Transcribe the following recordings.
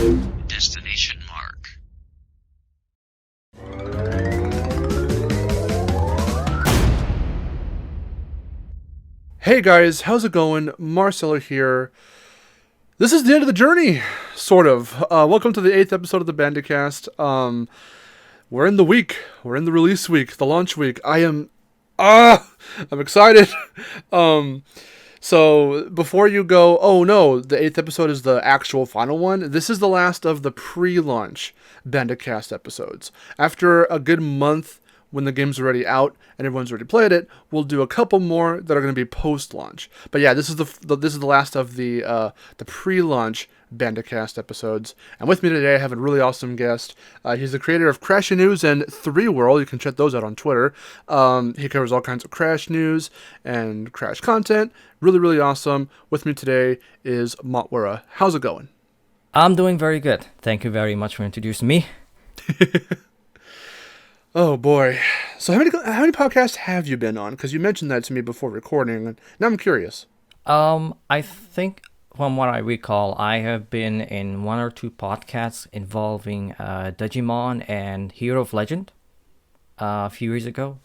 Destination mark. Hey guys, how's it going? Marcelo here. This is the end of the journey, sort of. Welcome to the 8th episode of the Bandicast. We're in the week. We're in the release week, the launch week. I'm excited. So before you go, oh no, the 8th episode is the actual final one. This is the last of the pre-launch Bandicast episodes. After a good month, when the game's already out and everyone's already played it, we'll do a couple more that are going to be post-launch. But yeah, this is the last of the pre-launch Bandicast episodes. And with me today, I have a really awesome guest. He's the creator of Crash News and 3World. You can check those out on Twitter. He covers all kinds of Crash news and Crash content. Really, really awesome. With me today is Motwera. How's it going? I'm doing very good. Thank you very much for introducing me. Oh boy. So how many podcasts have you been on? Because you mentioned that to me before recording, and now I'm curious. I think from what I recall, I have been in one or two podcasts involving Digimon and Hero of Legend a few years ago.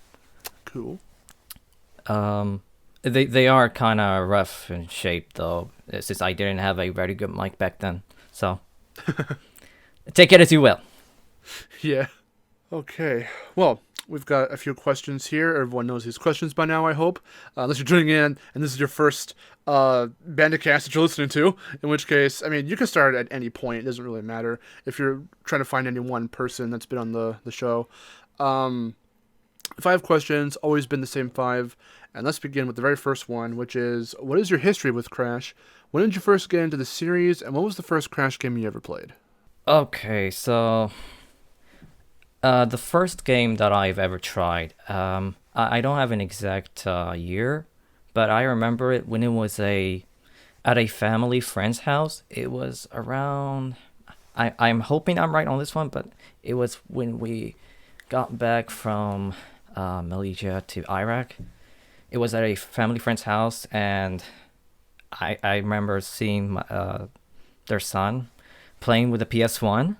Cool. They are kind of rough in shape though, since I didn't have a very good mic back then. So take it as you will. Yeah. Okay. Well, we've got a few questions here. Everyone knows these questions by now, I hope. Unless you're tuning in and this is your first Bandicast that you're listening to, in which case, I mean, you can start at any point. It doesn't really matter if you're trying to find any one person that's been on the show. 5 questions, always been the same 5. And let's begin with the very first one, which is, what is your history with Crash? When did you first get into the series, and what was the first Crash game you ever played? Okay, so the first game that I've ever tried, I don't have an exact year, but I remember it when it was at a family friend's house. It was around, I'm hoping I'm right on this one, but it was when we got back from Malaysia to Iraq. It was at a family friend's house, and I remember seeing their son playing with a PS1.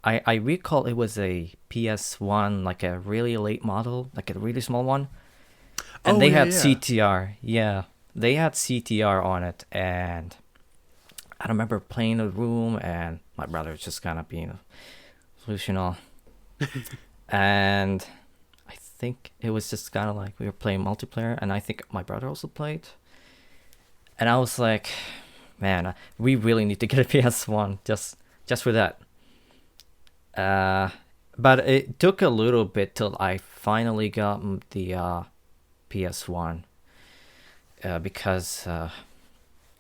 I recall it was a PS1, like a really late model, like a really small one. And they had CTR. Yeah, they had CTR on it. And I remember playing in the room, and my brother was just kind of being delusional. And I think it was just kind of like we were playing multiplayer, and I think my brother also played. And I was like, man, we really need to get a PS1 just for that. But it took a little bit till I finally got the PS1 because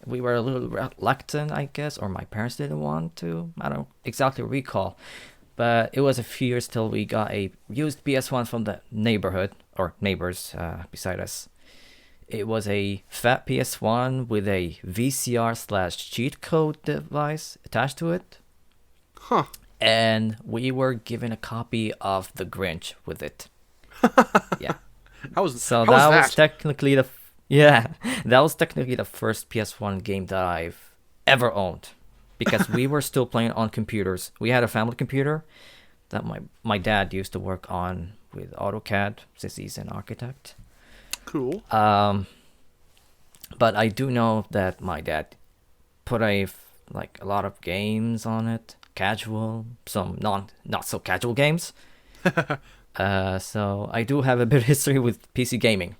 we were a little reluctant, I guess, or my parents didn't want to. I don't exactly recall, but it was a few years till we got a used PS1 from the neighborhood or neighbors beside us. It was a fat PS1 with a VCR/cheat code device attached to it. Huh. And we were given a copy of The Grinch with it. Yeah. How was that? Was technically that was technically the first PS1 game that I've ever owned, because we were still playing on computers. We had a family computer that my dad used to work on with AutoCAD since he's an architect. Cool. But I do know that my dad put a lot of games on it. Casual, some not so casual games. So I do have a bit of history with PC gaming.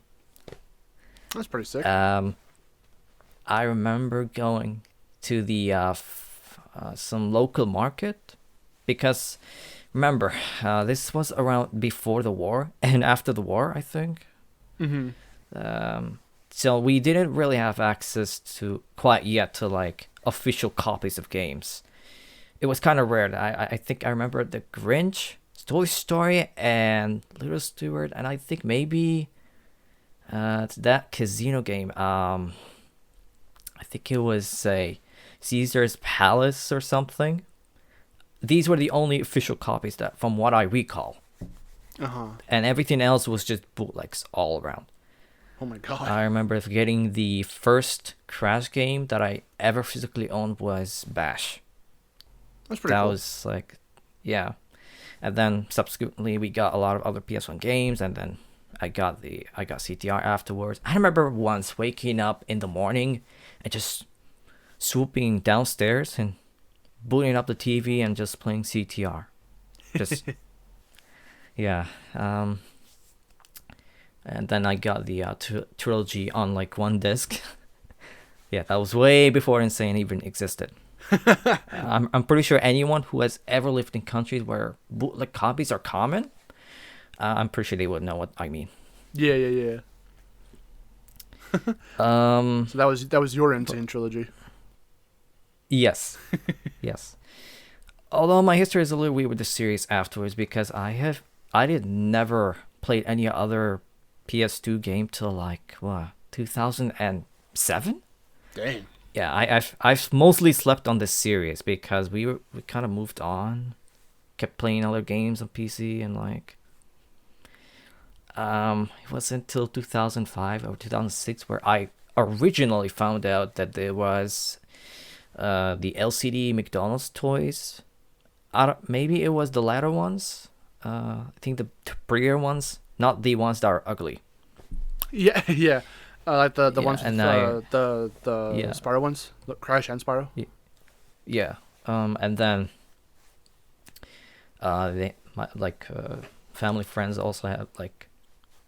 That's pretty sick. I remember going to the some local market, because remember this was around before the war and after the war, I think. Mm-hmm. So we didn't really have access to quite yet to like official copies of games. It was kind of rare. I think I remember The Grinch, Toy Story, and Little Stewart, and I think maybe that casino game. I think it was a Caesar's Palace or something. These were the only official copies that, from what I recall. And everything else was just bootlegs all around. Oh my god. I remember getting the first Crash game that I ever physically owned was Bash. That's pretty That cool. was like, yeah. And then subsequently we got a lot of other PS1 games, and then I got CTR afterwards. I remember once waking up in the morning and just swooping downstairs and booting up the TV and just playing CTR. Just yeah. And then I got the trilogy on like one disc. Yeah, that was way before Insane even existed. I'm pretty sure anyone who has ever lived in countries where bootleg copies are common, I'm pretty sure they would know what I mean. Yeah, yeah, yeah. Um, So that was your Insane trilogy. yes, yes. Although my history is a little weird with the series afterwards because I did never played any other PS2 game till like what 2007. Dang. Yeah, I've mostly slept on this series because we kind of moved on, kept playing other games on PC, and like it wasn't until 2005 or 2006 where I originally found out that there was the LCD McDonald's toys. Maybe it was the latter ones. I think the prettier ones, not the ones that are ugly. Yeah, yeah. Like the Yeah, ones with and I the yeah Spyro ones, the Crash and Spyro. yeah. And then family friends also had like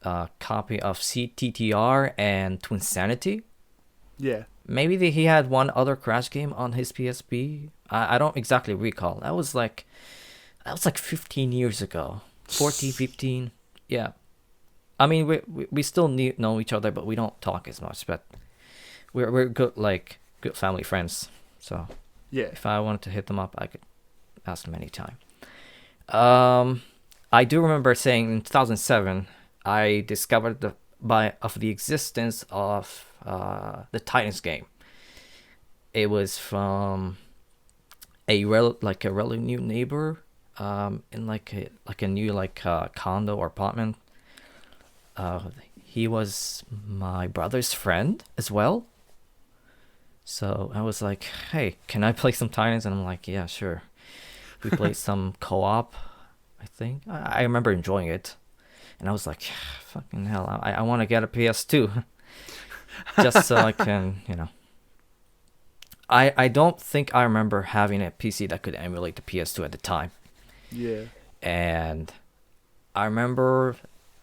a copy of CTTR and Twinsanity. Yeah. Maybe he had one other Crash game on his PSP. I don't exactly recall. That was like 15 years ago. 14, 15. Yeah. I mean, we still know each other, but we don't talk as much. But we're good family friends. So Yeah. if I wanted to hit them up, I could ask them anytime. I do remember saying in 2007, I discovered the existence of the Titans game. It was from a relatively new neighbor, in like a new condo or apartment. He was my brother's friend as well. So I was like, "Hey, can I play some Titans?" And I'm like, "Yeah, sure." We played some co-op, I think. I remember enjoying it. And I was like, fucking hell, I want to get a PS2 just so I can. I don't think I remember having a PC that could emulate the PS2 at the time. Yeah. And I remember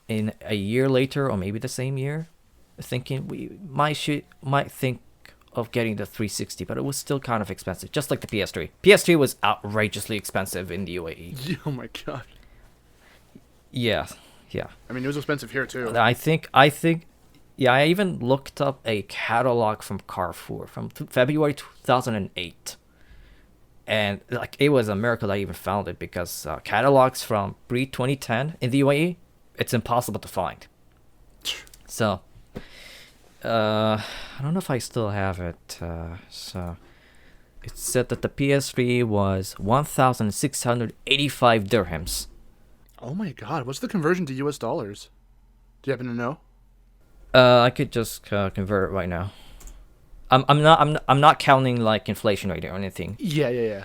in a year later, or maybe the same year, thinking we might think of getting the 360, but it was still kind of expensive, just like the PS3. PS3 was outrageously expensive in the UAE. Oh my god. Yeah, yeah. I mean, it was expensive here too. I think, yeah, I even looked up a catalog from Carrefour from February 2008. And like it was a miracle I even found it because catalogs from pre-2010 in the UAE, it's impossible to find. So, I don't know if I still have it. So, it said that the PS3 was 1,685 dirhams. Oh my god, what's the conversion to US dollars? Do you happen to know? I could just convert it right now. I'm not counting like inflation rate or anything. Yeah, yeah, yeah.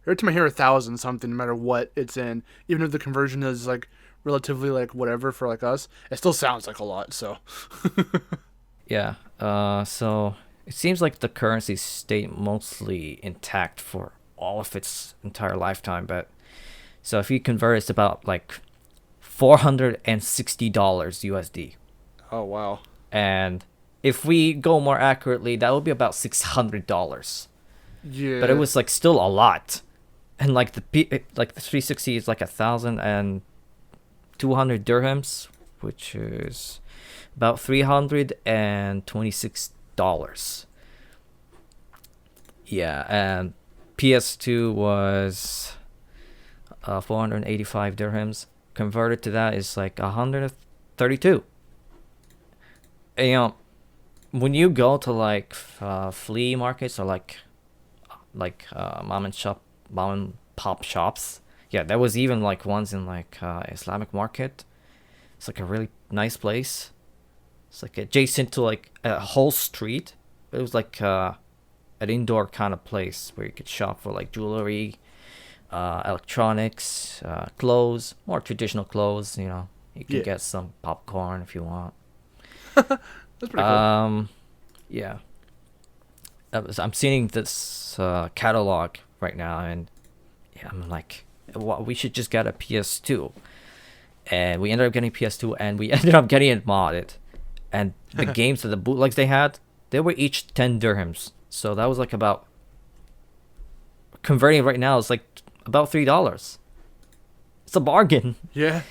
Every time I hear 1,000 something, no matter what it's in, even if the conversion is like relatively like whatever for like us, it still sounds like a lot. So. Yeah. So it seems like the currency stayed mostly intact for all of its entire lifetime, but so if you convert, it's about like $460 USD. Oh wow. And if we go more accurately, that would be about $600. Yeah. But it was like still a lot, and like the 360 is like 1,200 dirhams, which is about $326. Yeah, and PS2 was 485 dirhams. Converted to that is like 132. And, when you go to like flea markets or like mom and pop shops, yeah, there was even like ones in like Islamic market. It's like a really nice place. It's like adjacent to like a whole street. It was like an indoor kind of place where you could shop for like jewelry, electronics, clothes, more traditional clothes. You know, you can Yeah. get some popcorn if you want. That's pretty cool. Yeah, I'm seeing this catalog right now, and yeah, I'm like, well, we should just get a PS2. And we ended up getting PS2, and we ended up getting it modded. And the games that the bootlegs they had, they were each 10 dirhams. So that was like about, converting it right now is like about $3. It's a bargain. Yeah.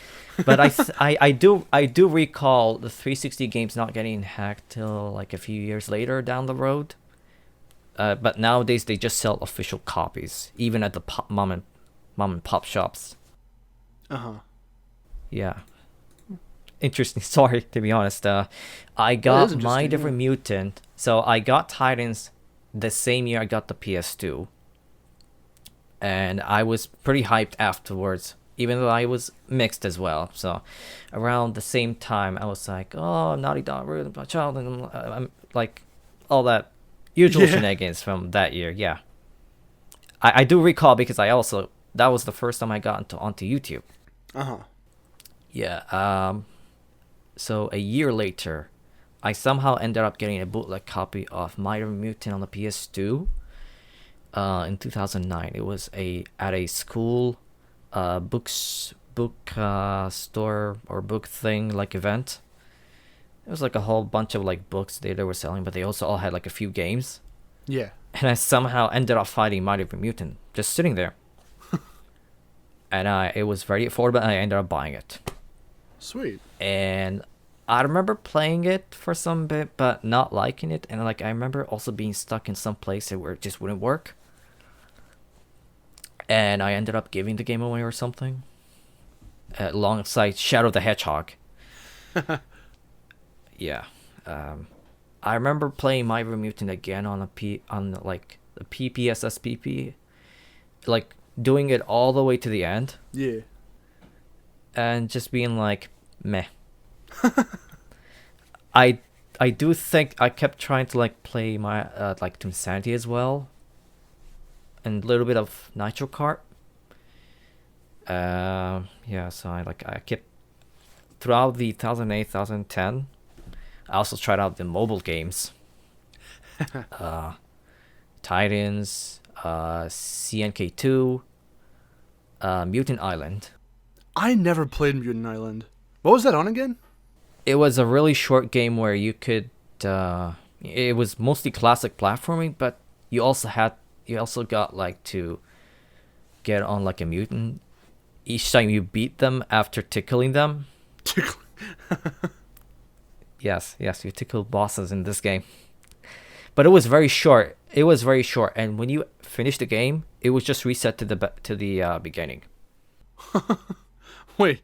But I do recall the 360 games not getting hacked till like a few years later down the road. But nowadays they just sell official copies, even at the mom and pop shops. Uh-huh. Yeah. Interesting. Sorry, to be honest. I Well, it is got My interesting, Different yeah. Mutant. So I got Titans the same year I got the PS2. And I was pretty hyped afterwards, even though I was mixed as well. So around the same time, I was like, oh, Naughty Dog ruined my child. And I'm like, all that usual Yeah. shenanigans from that year. Yeah. I do recall because that was the first time I got onto YouTube. Uh-huh. Yeah. So a year later, I somehow ended up getting a bootleg copy of Mighty Mutant on the PS2. In 2009, it was at a school, book store or book thing like event. It was like a whole bunch of like books they were selling, but they also all had like a few games. Yeah. And I somehow ended up finding Mighty Mutant just sitting there, and it was very affordable. And I ended up buying it. Sweet. And I remember playing it for some bit, but not liking it. And like I remember also being stuck in some place where it just wouldn't work. And I ended up giving the game away or something, alongside Shadow the Hedgehog. Yeah, I remember playing My Mutant again on like the PPSSPP, like doing it all the way to the end, Yeah. and just being like, meh. I I do think I kept trying to like play my like to Insanity as well, and a little bit of Nitro Kart. Yeah, so I kept throughout the 2008 2010. I also tried out the mobile games, Titans, CNK2, Mutant Island. I never played Mutant Island. What was that on again? It was a really short game where you could. It was mostly classic platforming, but you also got like to get on like a mutant each time you beat them after tickling them. Yes, you tickle bosses in this game. But it was very short. And when you finish the game, it was just reset to the beginning. Wait,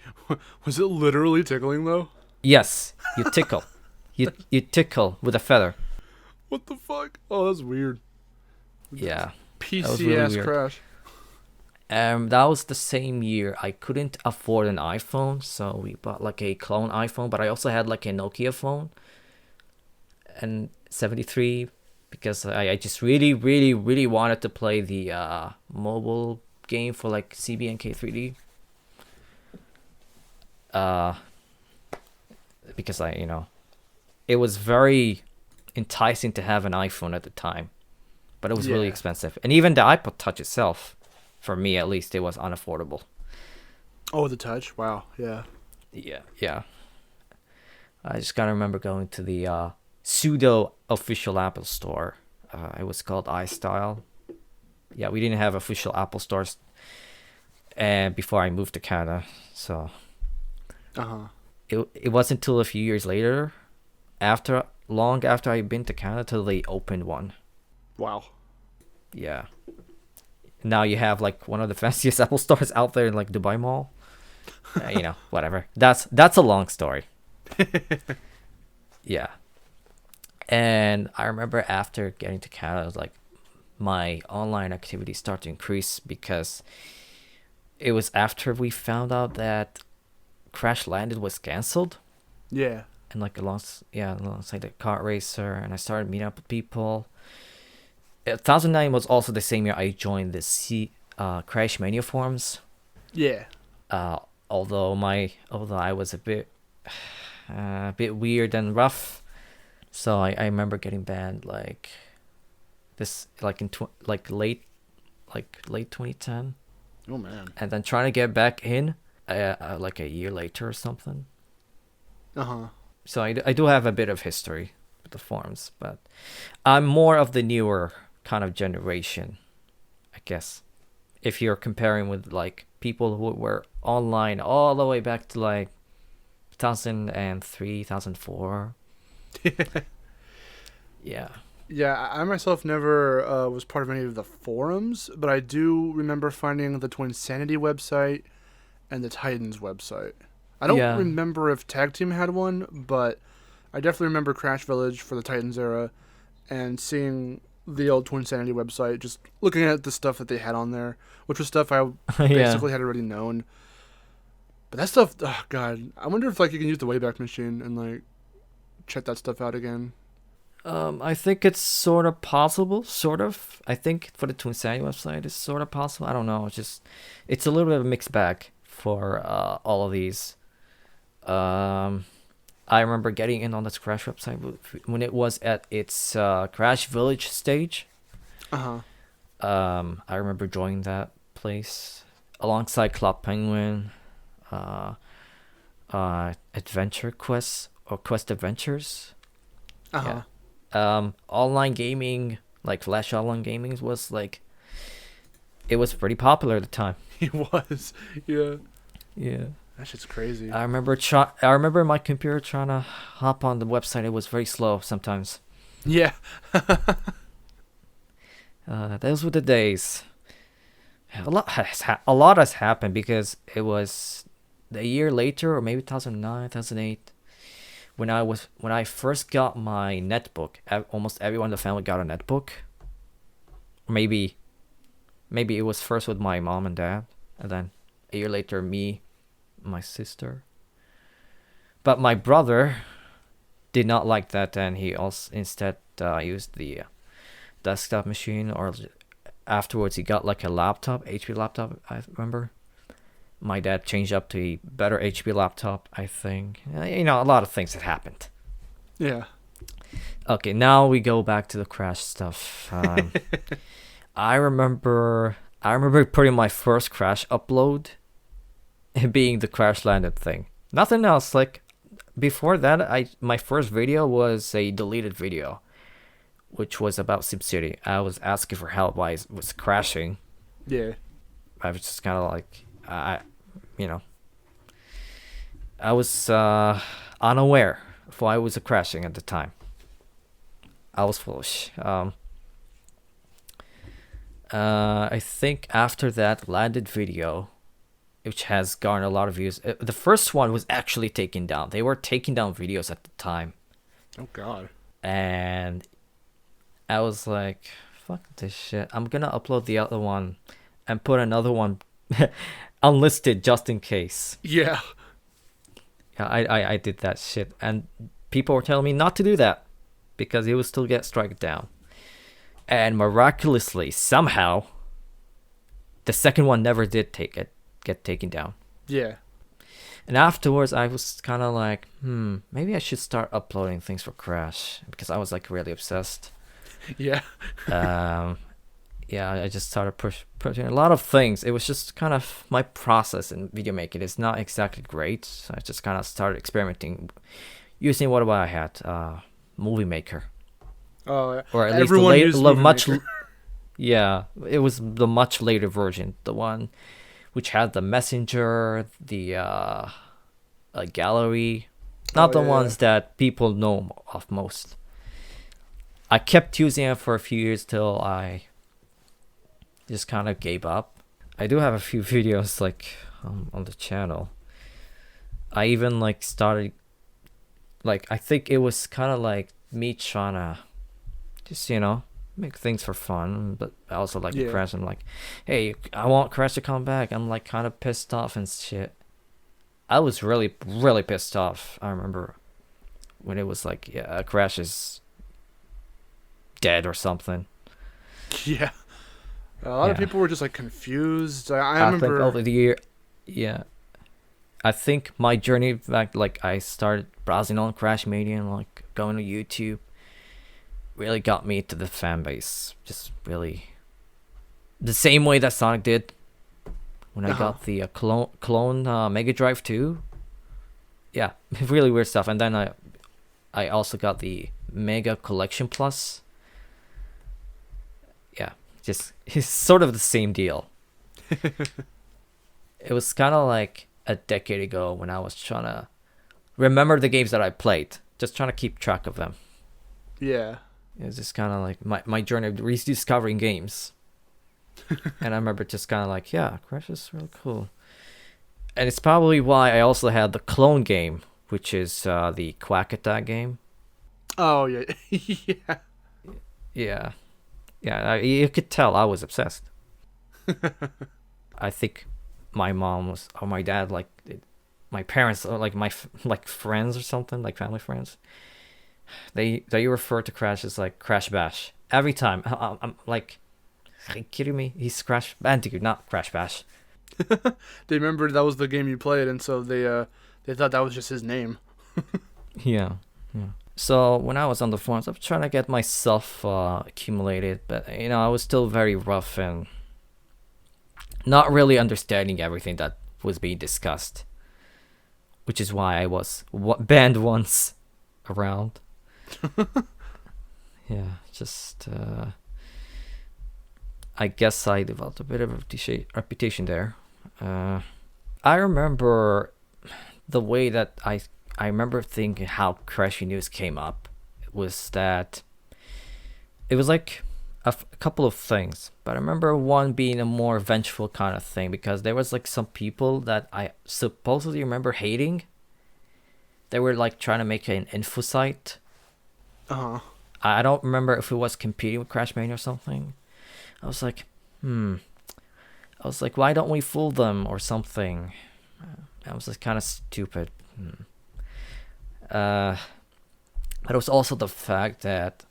was it literally tickling though? Yes, you tickle. You tickle with a feather. What the fuck? Oh, that's weird. Yeah. PC was really ass weird. crash. That was the same year I couldn't afford an iPhone, so we bought like a clone iPhone, but I also had like a Nokia phone and 73 because I just really, really, really wanted to play the mobile game for like CBNK 3D. Because it was very enticing to have an iPhone at the time, but it was really Yeah. expensive. And even the iPod Touch itself, for me at least, it was unaffordable. Oh, the touch. Wow. Yeah. Yeah. I just gotta remember going to the pseudo official Apple store. It was called iStyle. Yeah, we didn't have official Apple stores, and before I moved to Canada, so Uh huh. it wasn't until a few years later, long after I'd been to Canada, till they opened one. Wow. Yeah. Now you have like one of the fanciest Apple stores out there in like Dubai Mall. Whatever. That's a long story. Yeah. And I remember after getting to Canada, it was like my online activity started to increase because it was after we found out that Crash Landed was canceled. Yeah. And like alongside the kart racer, and I started meeting up with people. 2009 was also the same year I joined the Crash Mania forums. Yeah. Uh, although I was a bit weird and rough, so I remember getting banned like this like late 2010, Oh man. and then trying to get back in like a year later or something. Uh huh. So I do have a bit of history with the forums, but I'm more of the newer kind of generation, I guess. If you're comparing with like people who were online all the way back to like 2003, 2004. Yeah. Yeah, I myself never was part of any of the forums, but I do remember finding the Twinsanity website and the Titans website. I don't Yeah. remember if Tag Team had one, but I definitely remember Crash Village for the Titans era and seeing the old Twinsanity website, just looking at the stuff that they had on there, which was stuff I Yeah. basically had already known. But that stuff, oh god, I wonder if like you can use the Wayback Machine and like check that stuff out again. I think it's sort of possible, sort of. I think for the Twinsanity website, it's sort of possible. I don't know. It's a little bit of a mixed bag for all of these. Um, I remember getting in on this Crash website when it was at its Crash Village stage. Uh huh. I remember joining that place alongside Club Penguin, uh, Adventure Quests or Quest Adventures. Uh huh. Online gaming, like Flash online gaming, was like it was pretty popular at the time. He was. Yeah. Yeah. That shit's crazy. I remember my computer trying to hop on the website. It was very slow sometimes. Yeah. Those were the days. A lot has happened because it was a year later, or maybe 2009, 2008, when I first got my netbook. Almost everyone in the family got a netbook. Maybe it was first with my mom and dad, and then a year later me, my sister. But my brother did not like that, and he also instead used the desktop machine, or afterwards he got like a laptop, HP laptop, I remember. My dad changed up to a better HP laptop, I think. A lot of things had happened. Yeah. Okay, now we go back to the Crash stuff. I remember putting my first Crash upload being the Crash Landed thing. Nothing else. Like before that, my first video was a deleted video, which was about SimCity. I was asking for help why it was crashing. Yeah. I was just kind of like, I was unaware of why it was crashing at the time. I was foolish. I think after that landed video, which has garnered a lot of views, the first one was actually taken down. They were taking down videos at the time. Oh god. And I was like, fuck this shit. I'm gonna upload the other one and put another one unlisted just in case. Yeah. Yeah, I did that shit. And people were telling me not to do that because it would still get struck down. And miraculously, somehow, the second one never did get taken down. Yeah. And afterwards, I was kind of like, maybe I should start uploading things for Crash because I was like really obsessed. Yeah. Yeah, I just started pushing a lot of things. It was just kind of my process in video making. It's not exactly great. So I just kind of started experimenting using what I had, Movie Maker. Oh, Or at least everyone used Movie much. Maker. Yeah, it was the much later version, the one which had the messenger, the gallery, not the ones that people know of most. I kept using it for a few years till I just kind of gave up. I do have a few videos like on the channel. I even like started, like I think it was kind of like me trying to just make things for fun, but I also like Crash. I'm like, hey, I want Crash to come back. I'm like kind of pissed off and shit. I was really, really pissed off. I remember when it was like, Crash is dead or something. Yeah. A lot of Yeah, people were just like confused. I I think remember. over the year, yeah, I think my journey back, like I started browsing on Crash Media and like going to YouTube, really got me to the fan base. Just really the same way that Sonic did when I Uh-huh. got the clone Mega Drive 2. Yeah, really weird stuff. And then I also got the Mega Collection Plus. Yeah, just it's sort of the same deal. It was kind of like a decade ago when I was trying to remember the games that I played, just trying to keep track of them. Yeah. It was just kind of like my journey of rediscovering games. And I remember just kind of like, yeah, Crash is really cool. And it's probably why I also had the clone game, which is the Quack Attack game. Oh yeah. Yeah. Yeah, yeah, you could tell I was obsessed. I think my mom was, or my dad, like my parents, or like like friends or something, like family friends. They refer to Crash as like Crash Bash every time. I'm like, are you kidding me? He's Crash Bandicoot, not Crash Bash. They remembered that was the game you played, and so they thought that was just his name. Yeah, yeah. So when I was on the forums, I was trying to get myself accumulated, but I was still very rough and not really understanding everything that was being discussed, which is why I was banned once around. Yeah, just I guess I developed a bit of a reputation there. Uh, I remember the way that I remember thinking how Crashy News came up was that it was like a couple of things, but I remember one being a more vengeful kind of thing because there was like some people that I supposedly remember hating. They were like trying to make an info site. Uh-huh. I don't remember if it was competing with Crash Mania or something. I was like, I was like, why don't we fool them or something? I was just kind of stupid. But it was also the fact that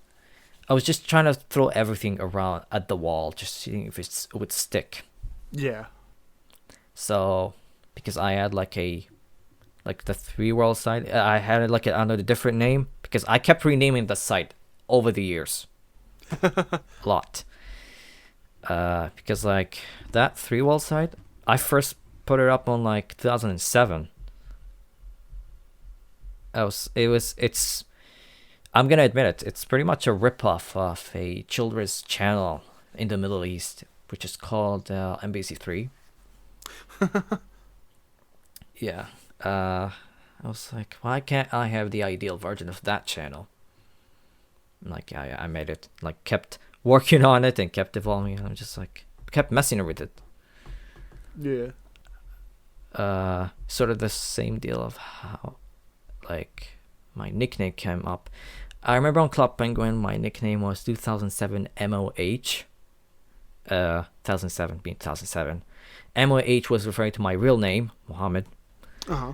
I was just trying to throw everything around at the wall, just seeing if it would stick. Yeah. So, because I had like the 3 world site, I had it like under a different name because I kept renaming the site over the years a lot. Because like that 3 world site, I first put it up on like 2007. It's I'm gonna admit it. It's pretty much a ripoff of a children's channel in the Middle East, which is called MBC3. Yeah. I was like, why can't I have the ideal version of that channel? Like, I made it. Like, kept working on it and kept evolving. And I'm just like, kept messing with it. Yeah. Sort of the same deal of how, like, my nickname came up. I remember on Club Penguin, my nickname was 2007 MOH. 2007 being 2007. MOH was referring to my real name, Mohammed. Uh-huh.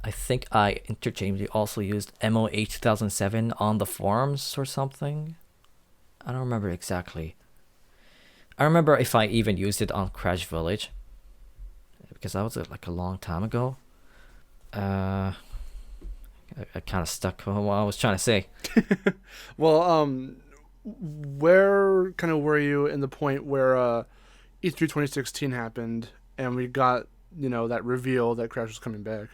I think I interchangeably also used MOH 2007 on the forums or something. I don't remember exactly. I remember if I even used it on Crash Village, because that was like a long time ago. I kind of stuck on what I was trying to say. Well, where kind of were you in the point where E3 2016 happened and we got, that reveal that Crash was coming back?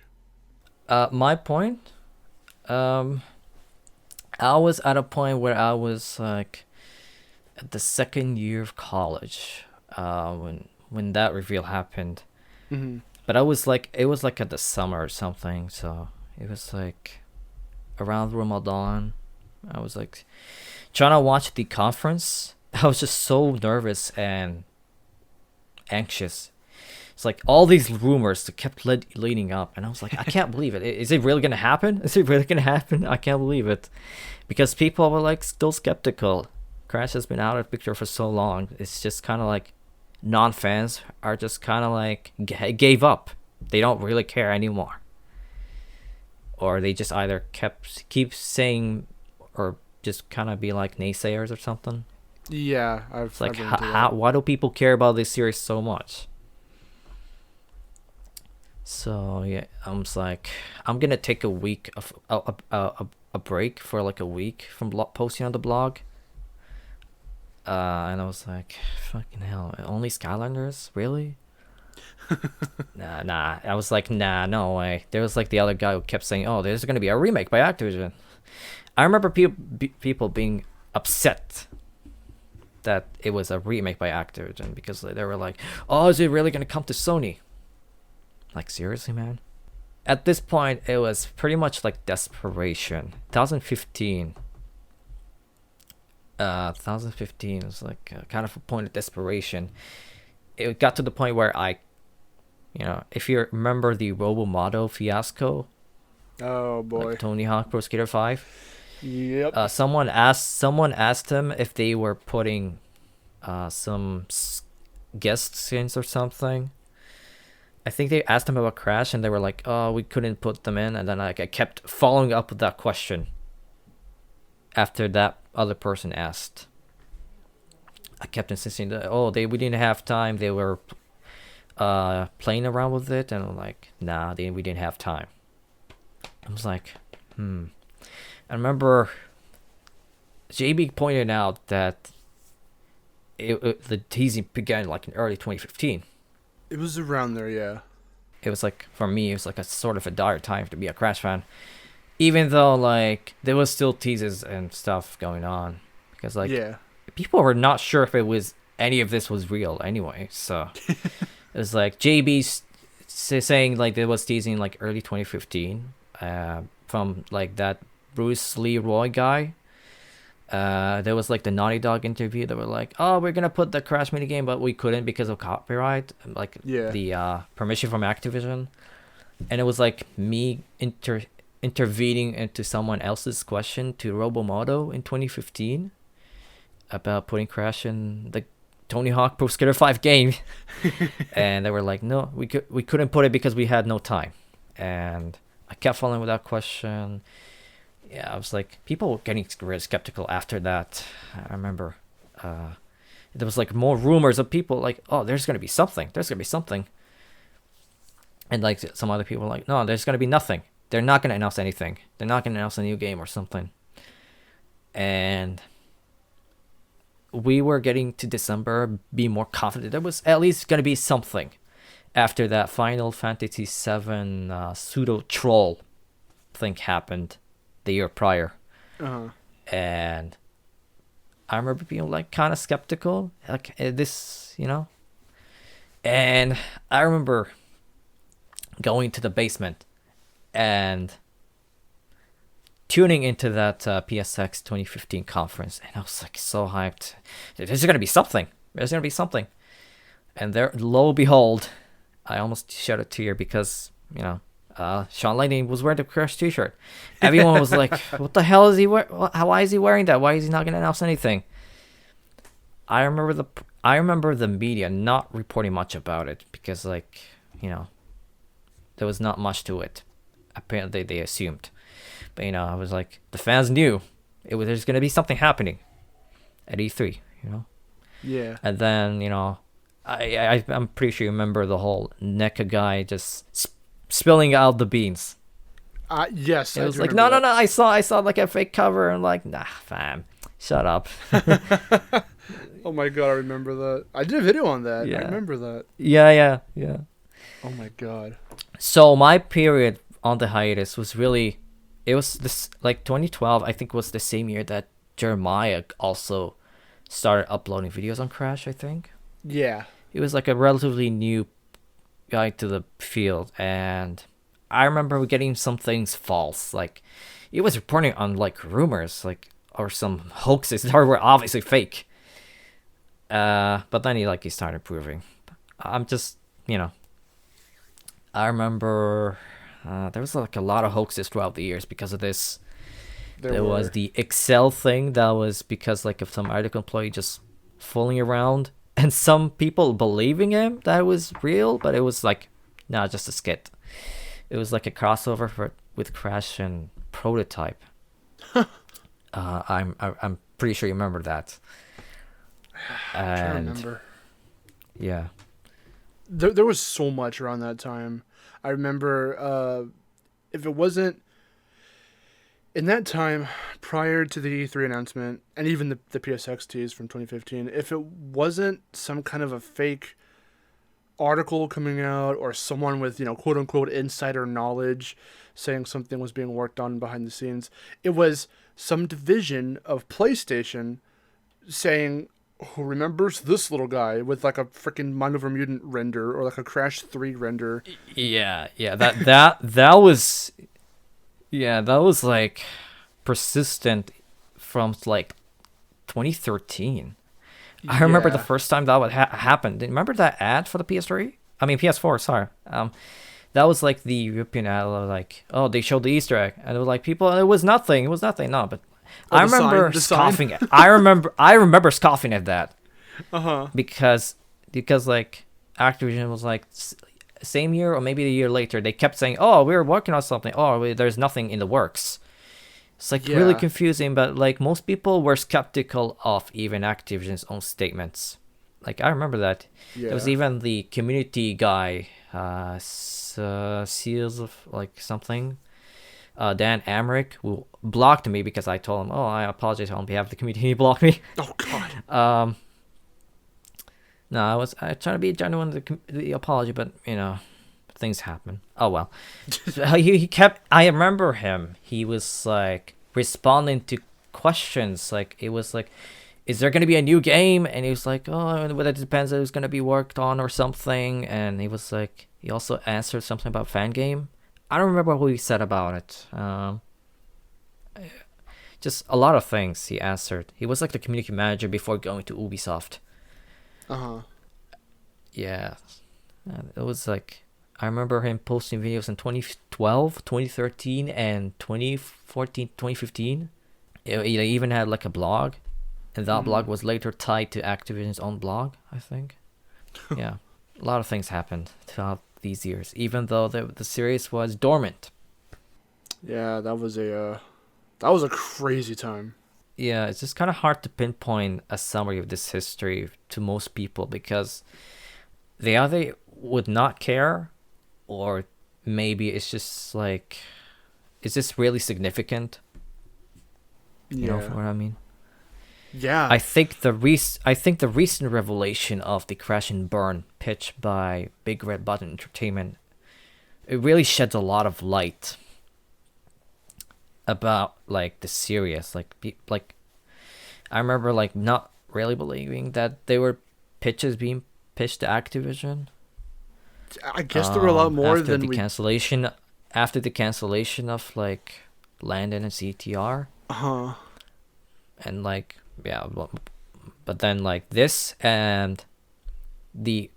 My point, I was at a point where I was like at the second year of college, when that reveal happened. Mm-hmm. But it was like at the summer or something, so it was like around Ramadan. I was like trying to watch the conference. I was just so nervous and anxious. It's like all these rumors that kept leading up, and I was like, I can't believe it. Is it really gonna happen? Is it really gonna happen? I can't believe it, because people were like still skeptical. Crash has been out of the picture for so long. It's just kind of like non-fans are just kind of like gave up. They don't really care anymore, or they just either keep saying or just kind of be like naysayers or something. Yeah, It's like, I've run into that. why do people care about this series so much? So yeah, I'm just like, I'm gonna take a week of a break for like a week from posting on the blog. And I was like, fucking hell, only Skylanders, really? Nah. I was like, nah, no way. There was like the other guy who kept saying, oh, there's gonna be a remake by Activision. I remember people being upset that it was a remake by Activision because they were like, oh, is it really gonna come to Sony? Like, seriously, man? At this point, it was pretty much like desperation. 2015 was like kind of a point of desperation. It got to the point where if you remember the Robomoto fiasco, Oh boy. like Tony Hawk Pro Skater 5, Yep. someone asked him if they were putting some guest skins or something. I think they asked him about Crash, and they were like, "Oh, we couldn't put them in." And then like I kept following up with that question after that other person asked. I kept insisting that, we didn't have time. They were playing around with it, and I'm like, nah, we didn't have time. I was like, I remember JB pointed out that the teasing began like in early 2015. It was around there, yeah. It was like, for me, it was like a sort of a dire time to be a Crash fan. Even though like there was still teases and stuff going on. Because like people were not sure if it was any of this was real anyway. So it was like JB saying like there was teasing like early 2015 from like that Bruce Leroy guy. There was like the Naughty Dog interview. They were like, oh, we're gonna put the Crash minigame, but we couldn't because of copyright, like the permission from Activision. And it was like me intervening into someone else's question to Robomoto in 2015 about putting Crash in the Tony Hawk Pro Skater 5 game. And they were like, no, we couldn't put it because we had no time. And I kept following with that question. Yeah, I was like, people were getting really skeptical after that. I remember there was like more rumors of people like, oh, there's gonna be something, and like some other people were like, no, there's gonna be nothing. They're not gonna announce anything. They're not gonna announce a new game or something. And we were getting to December, be more confident there was at least gonna be something after that Final Fantasy VII pseudo troll thing happened the year prior. And I remember being like kind of skeptical, like this, and I remember going to the basement and tuning into that PSX 2015 conference, and I was like so hyped. There's gonna be something. And there, lo and behold, I almost shed a tear because Sean Lightning was wearing the Crash t-shirt. Everyone was like, what the hell is he wearing? Why is he wearing that? Why is he not going to announce anything? I remember the media not reporting much about it because there was not much to it. Apparently they assumed. But I was like, the fans knew there's going to be something happening at E3, Yeah. And then, I'm pretty sure you remember the whole NECA guy just spilling out the beans. Yes. It was like, no. I saw like a fake cover, and like, nah, fam, shut up. Oh my god, I remember that. I did a video on that. Yeah. I remember that. Yeah. Oh my god. So my period on the hiatus was really, it was this like 2012. I think was the same year that Jeremiah also started uploading videos on Crash. I think. Yeah. It was like a relatively new guy to the field, and I remember getting some things false. Like, it was reporting on like rumors, like, or some hoaxes that were obviously fake. But then he started proving. I'm just, I remember there was like a lot of hoaxes throughout the years because of this. There was the Excel thing that was because like of some article employee just fooling around, and some people believing him that it was real, but it was like, nah, just a skit. It was like a crossover with Crash and Prototype. I'm pretty sure you remember that. I'm trying to And remember. yeah, There was so much around that time. I remember if it wasn't in that time prior to the E3 announcement and even the PSX tease from 2015, if it wasn't some kind of a fake article coming out or someone with, quote unquote insider knowledge saying something was being worked on behind the scenes, it was some division of PlayStation saying, who remembers this little guy with like a freaking Mind Over Mutant render or like a Crash 3 render. yeah. That was that was like persistent from like 2013. I remember the Yeah. first time that would happen. Remember that ad for the PS3? I mean PS4. Sorry. That was like the European ad. Like, oh, they showed the Easter egg, and it was like people. It was nothing. It was nothing. No, but Oh, I remember the sign. scoffing. I remember scoffing at that Uh-huh. because like Activision was like same year or maybe a year later. They kept saying, "Oh, we're working on something. Oh, there's nothing in the works." It's like really Yeah. confusing, but like most people were skeptical of even Activision's own statements. Like I remember that. Yeah. There was even the community guy, Seals of like something, Dan Amrick, who blocked me because I told him, "Oh, I apologize on behalf of the community." He blocked me. Oh God. No, I trying to be genuine with the apology, but things happen. Oh well. So he kept. I remember him. He was like responding to questions. Like it was like, "Is there gonna be a new game?" And he was like, "Oh, well, it depends. If it's gonna be worked on or something." And he was like, he also answered something about fan game. I don't remember what he said about it. Just a lot of things he answered. He was like the community manager before going to Ubisoft. Uh-huh. Yeah, it was like I remember him posting videos in 2012, 2013, and 2014, 2015. He even had like a blog, and that blog was later tied to Activision's own blog, I think. Yeah, a lot of things happened throughout these years, even though the series was dormant. Yeah, that was a crazy time. Yeah, it's just kind of hard to pinpoint a summary of this history to most people because they either would not care, or maybe it's just like, is this really significant? You know what I mean? Yeah. I think the recent revelation of the Crash and Burn pitch by Big Red Button Entertainment, it really sheds a lot of light about like the series. Like I remember like not really believing that they were pitches being pitched to Activision. I guess there were a lot more after than the we. cancellation after the cancellation of like Landon and CTR. Uh-huh. And like yeah, but then like this and the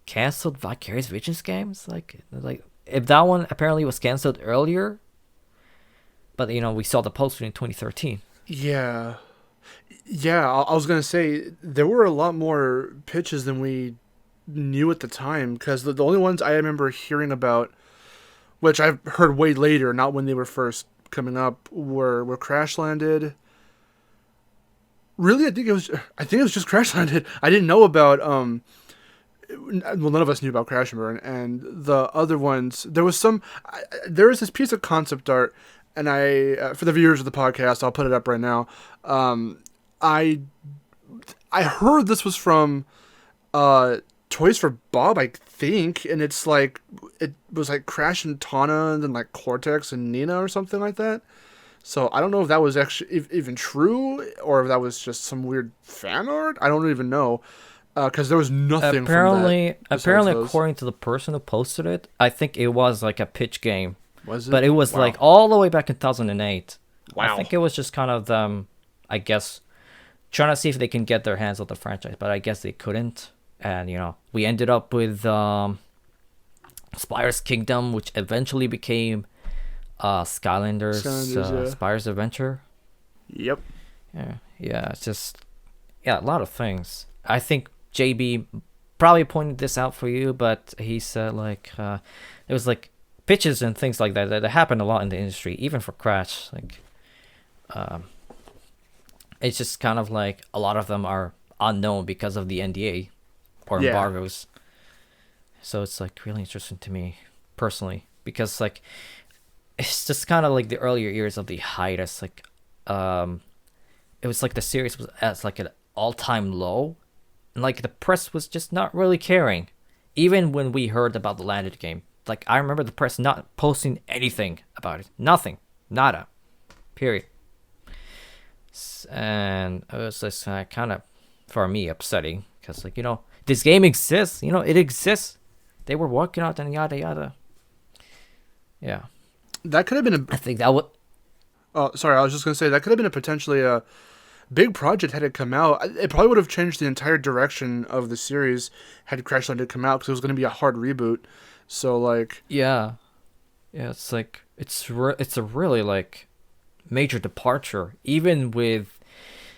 canceled Vicarious Visions games, like if that one apparently was canceled earlier, but we saw the poster in 2013. Yeah. Yeah, I was gonna say there were a lot more pitches than we knew at the time because the only ones I remember hearing about, which I've heard way later, not when they were first coming up, were Crash Landed. Really, I think it was just Crash Landed. I didn't know about well, none of us knew about Crash and Burn, and the other ones. There was there was this piece of concept art, and I for the viewers of the podcast, I'll put it up right now. I heard this was from Toys for Bob, I think, and it was like Crash and Tana, and then like Cortex and Nina or something like that. So I don't know if that was actually even true or if that was just some weird fan art. I don't even know because there was nothing. Apparently, from that according to the person who posted it, I think it was like a pitch game. Was it? But it was Wow. like all the way back in 2008. Wow. I think it was just kind of them, I guess, trying to see if they can get their hands on the franchise, but I guess they couldn't. And we ended up with Spire's Kingdom, which eventually became Skylanders, yeah. Spire's Adventure. Yep. Yeah, it's just a lot of things. I think JB probably pointed this out for you, but he said like it was like pitches and things like that happened a lot in the industry, even for Crash. Like It's just kind of like a lot of them are unknown because of the NDA or Yeah. embargoes. So it's like really interesting to me personally because like it's just kind of like the earlier years of the hiatus. Like, it was like the series was at like an all-time low, and like the press was just not really caring. Even when we heard about the landed game, like I remember the press not posting anything about it. Nothing, nada, period. And it was just kind of for me upsetting because like this game exists. It exists. They were working out and yada yada. Yeah, That could have been I think that would. Oh, sorry. I was just gonna say that could have been a potentially a big project had it come out. It probably would have changed the entire direction of the series had Crash Landed come out because it was gonna be a hard reboot. So like, Yeah, yeah. It's like it's a really like major departure, even with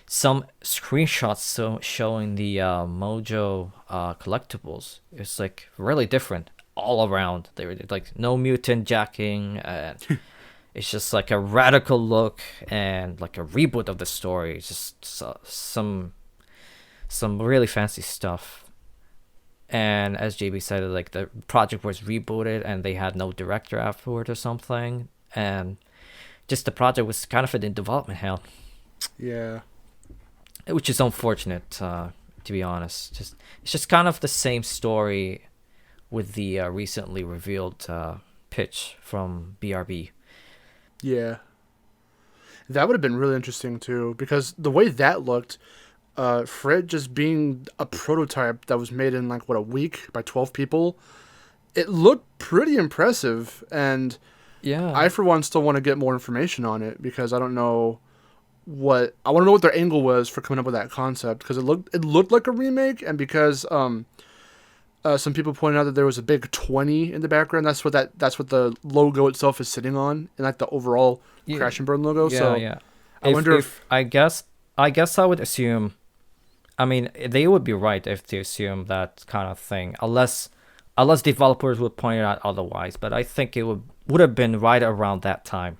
some screenshots showing the Mojo collectibles. It's like really different all around. They were like no mutant jacking, and it's just like a radical look and like a reboot of the story. It's just some really fancy stuff. And as JB said, like the project was rebooted and they had no director afterward or something, and just the project was kind of in development hell, yeah, which is unfortunate, to be honest. It's just kind of the same story with the recently revealed pitch from BRB. yeah, that would have been really interesting too because the way that looked, Fred just being a prototype that was made in like what a week by 12 people, it looked pretty impressive and. Yeah, I, for one, still want to get more information on it because I don't know I want to know what their angle was for coming up with that concept because it looked like a remake and because some people pointed out that there was a big 20 in the background. That's what the logo itself is sitting on and like the overall yeah, Crash and Burn logo. yeah, So yeah. I wonder if I guess I would assume. I mean, they would be right if they assume that kind of thing, unless developers would point out otherwise. But I think it would have been right around that time,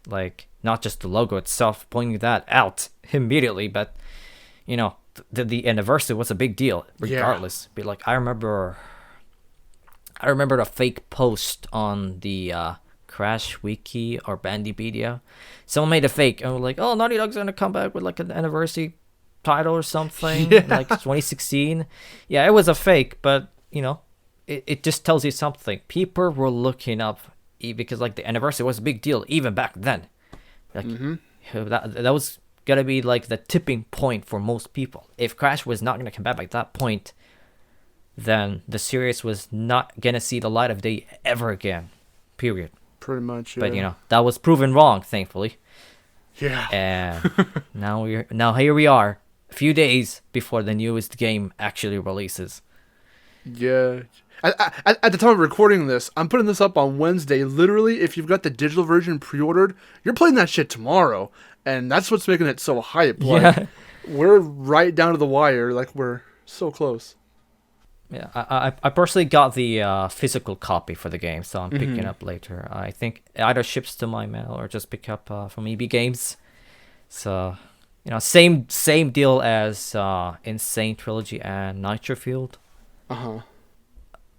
like not just the logo itself pointing that out immediately, but the anniversary was a big deal regardless. Be like, I remember a fake post on the Crash Wiki or Bandipedia. Someone made a fake and was like, "Oh, Naughty Dog's gonna come back with like an anniversary title or something, in, like 2016." Yeah, it was a fake, but it just tells you something. People were looking up because like the anniversary was a big deal even back then. Like that was gonna be like the tipping point for most people. If Crash was not gonna come back at that point, then the series was not gonna see the light of day ever again. Period. pretty much. Yeah. But that was proven wrong, thankfully. Yeah. And now here we are, a few days before the newest game actually releases. Yeah. At the time of recording this, I'm putting this up on Wednesday. Literally, if you've got the digital version pre-ordered, you're playing that shit tomorrow. And that's what's making it so hype. Like, Yeah. we're right down to the wire. Like, we're so close. Yeah, I personally got the physical copy for the game, so I'm picking up later. I think it either ships to my mail or just pick up from EB Games. So, same deal as Insane Trilogy and Nitro Field. Uh-huh.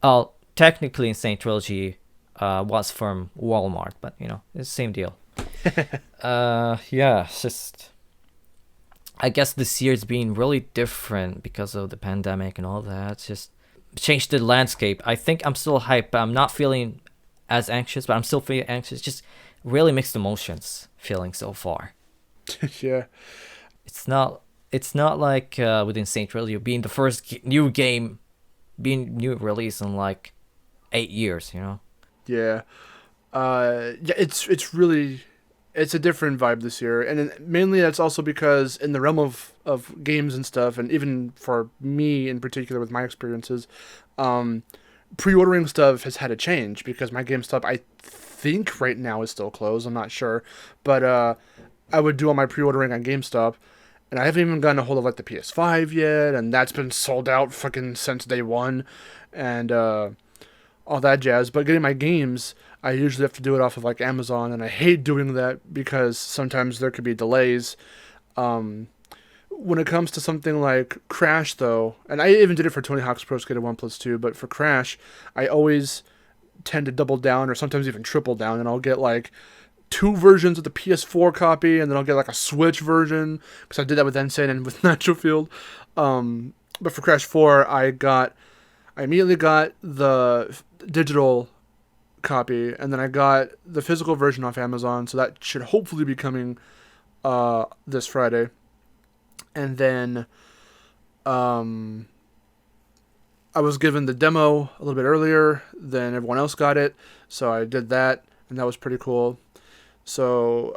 Oh, technically Insane Trilogy was from Walmart, but it's the same deal. Yeah, it's just I guess this year's been really different because of the pandemic and all that. It's just changed the landscape. I think I'm still hyped, but I'm not feeling as anxious, but I'm still feeling anxious. Just really mixed emotions feeling so far. Yeah. It's not like with Insane Trilogy being the first new game being new release in like 8 years, Yeah. Yeah, it's really it's a different vibe this year, and mainly that's also because in the realm of games and stuff, and even for me in particular with my experiences, pre-ordering stuff has had to change because my GameStop I think right now is still closed. I'm not sure, but I would do all my pre-ordering on GameStop. And I haven't even gotten a hold of like the PS5 yet, and that's been sold out fucking since day one, and all that jazz. But getting my games, I usually have to do it off of like Amazon, and I hate doing that because sometimes there could be delays. When it comes to something like Crash, though, and I even did it for Tony Hawk's Pro Skater 1 Plus 2, but for Crash, I always tend to double down or sometimes even triple down, and I'll get like two versions of the PS4 copy, and then I'll get like a Switch version, because I did that with Insane and with Natural Field. But for Crash 4, I immediately got the digital copy, and then I got the physical version off Amazon, so that should hopefully be coming this Friday. And then I was given the demo a little bit earlier than everyone else got it, so I did that, and that was pretty cool. So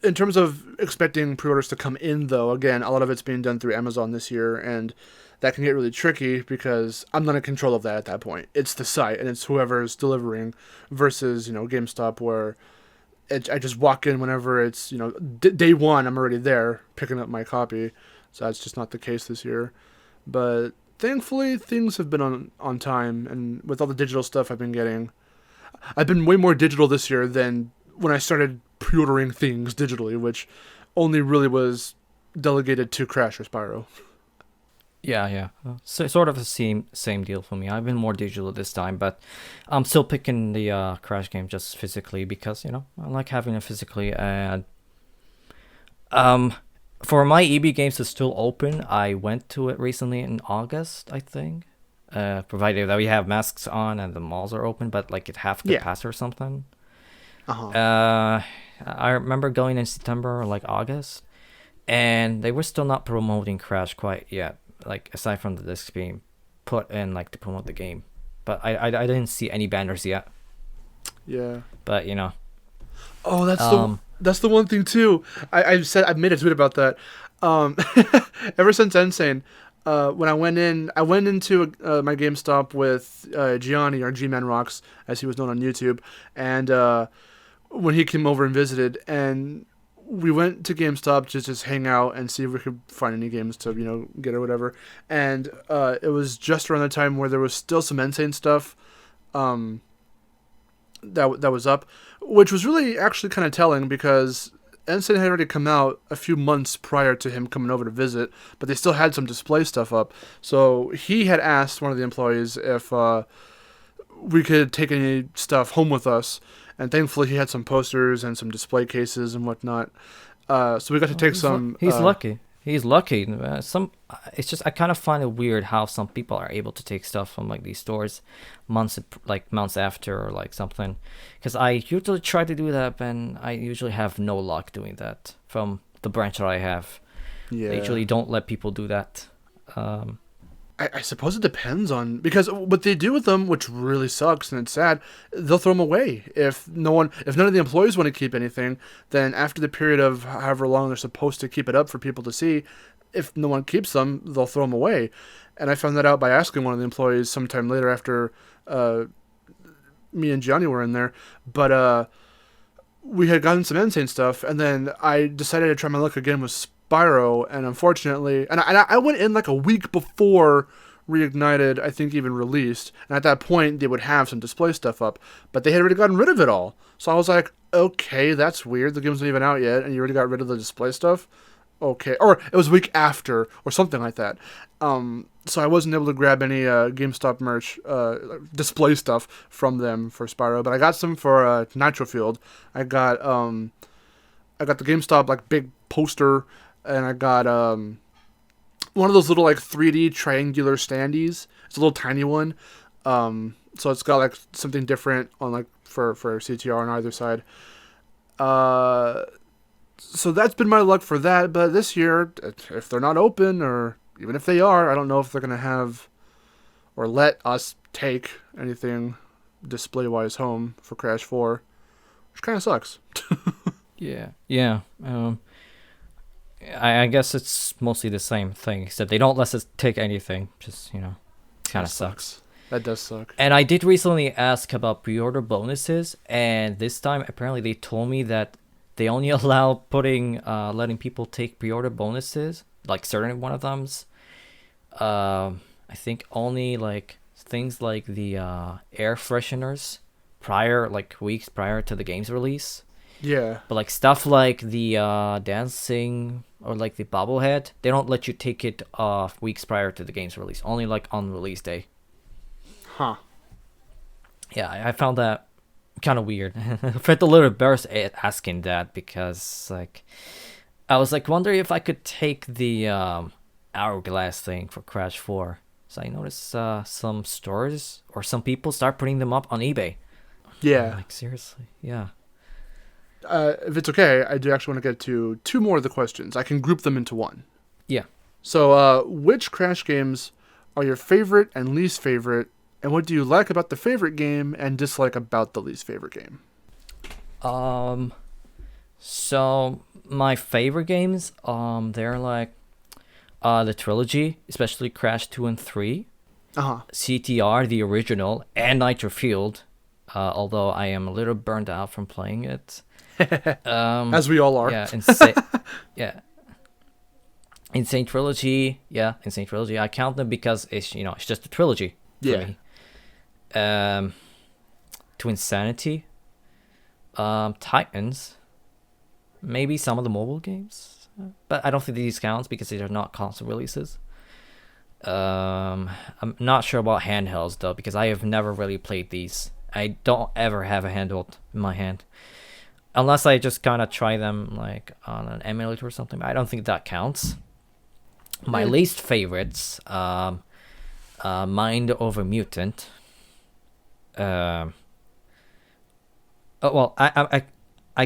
in terms of expecting pre-orders to come in, though, again, a lot of it's being done through Amazon this year, and that can get really tricky because I'm not in control of that at that point. It's the site, and it's whoever's delivering versus, GameStop, where I just walk in whenever it's, day one, I'm already there picking up my copy. So that's just not the case this year. But thankfully, things have been on time, and with all the digital stuff I've been getting, I've been way more digital this year than when I started pre-ordering things digitally, which only really was delegated to Crash or Spyro. Yeah. So sort of the same deal for me. I've been more digital this time, but I'm still picking the Crash game just physically because I like having it physically. And for my EB games to still open, I went to it recently in August, I think. Provided that we have masks on and the malls are open, but like it half capacity or something. I remember going in September or like August, and they were still not promoting Crash quite yet. Like aside from the disc being put in like to promote the game, but I didn't see any banners yet. Yeah. But Oh, that's the one thing too. I've made a tweet about that. Ever since Insane, when I went into my GameStop with Gianni, or G-Man Rocks, as he was known on YouTube, and when he came over and visited, and we went to GameStop to just hang out and see if we could find any games to get or whatever. And it was just around the time where there was still some Insane stuff that was up, which was really actually kind of telling because Insane had already come out a few months prior to him coming over to visit, but they still had some display stuff up. So he had asked one of the employees if we could take any stuff home with us, and thankfully he had some posters and some display cases and whatnot. So we got to take some. He's lucky. He's lucky. It's just I kind of find it weird how some people are able to take stuff from like these stores months after or like something, because I usually try to do that, and I usually have no luck doing that from the branch that I have. Yeah. They usually don't let people do that. I suppose it depends on, because what they do with them, which really sucks and it's sad, they'll throw them away. If none of the employees want to keep anything, then after the period of however long they're supposed to keep it up for people to see, if no one keeps them, they'll throw them away. And I found that out by asking one of the employees sometime later after me and Gianni were in there. But we had gotten some Insane stuff, and then I decided to try my luck again with Spyro, and unfortunately, and I went in like a week before Reignited, I think, even released, and at that point they would have some display stuff up, but they had already gotten rid of it all. So I was like, okay, that's weird. The game's not even out yet, and you already got rid of the display stuff. Okay, or it was a week after, or something like that. So I wasn't able to grab any GameStop merch, display stuff from them for Spyro, but I got some for Nitro Field. I got the GameStop like big poster. And I got one of those little like 3D triangular standees. It's a little tiny one. So it's got like something different on like for CTR on either side. So that's been my luck for that. But this year, if they're not open, or even if they are, I don't know if they're gonna have or let us take anything display wise home for Crash 4, which kind of sucks. Yeah. I guess it's mostly the same thing, except they don't let us take anything. Just, kind of sucks. That does suck. And I did recently ask about pre-order bonuses, and this time apparently they told me that they only allow letting people take pre-order bonuses, like certain one of them's. I think only like things like the air fresheners weeks prior to the game's release. Yeah. But like stuff like the dancing or like the bobblehead, they don't let you take it off weeks prior to the game's release. Only like on release day. Huh. Yeah, I found that kind of weird. I felt a little embarrassed asking that because like I was like wondering if I could take the hourglass thing for Crash 4. So I noticed some stores or some people start putting them up on eBay. Yeah. Like seriously, yeah. If it's okay, I do actually want to get to two more of the questions. I can group them into one. Yeah. So, which Crash games are your favorite and least favorite, and what do you like about the favorite game and dislike about the least favorite game? So my favorite games, they're like the trilogy, especially Crash 2 and 3, Uh-huh. CTR, the original, and Nitro Fueled, although I am a little burned out from playing it. As we all are. Yeah, yeah. Insane Trilogy, Insane Trilogy. I count them because it's it's just a trilogy for Yeah. me. To Insanity, Titans, maybe some of the mobile games, but I don't think these counts because these are not console releases. I'm not sure about handhelds though because I have never really played these. I don't ever have a handheld in my hand. Unless I just kind of try them like on an emulator or something. I don't think that counts. My least favorites, Mind Over Mutant. I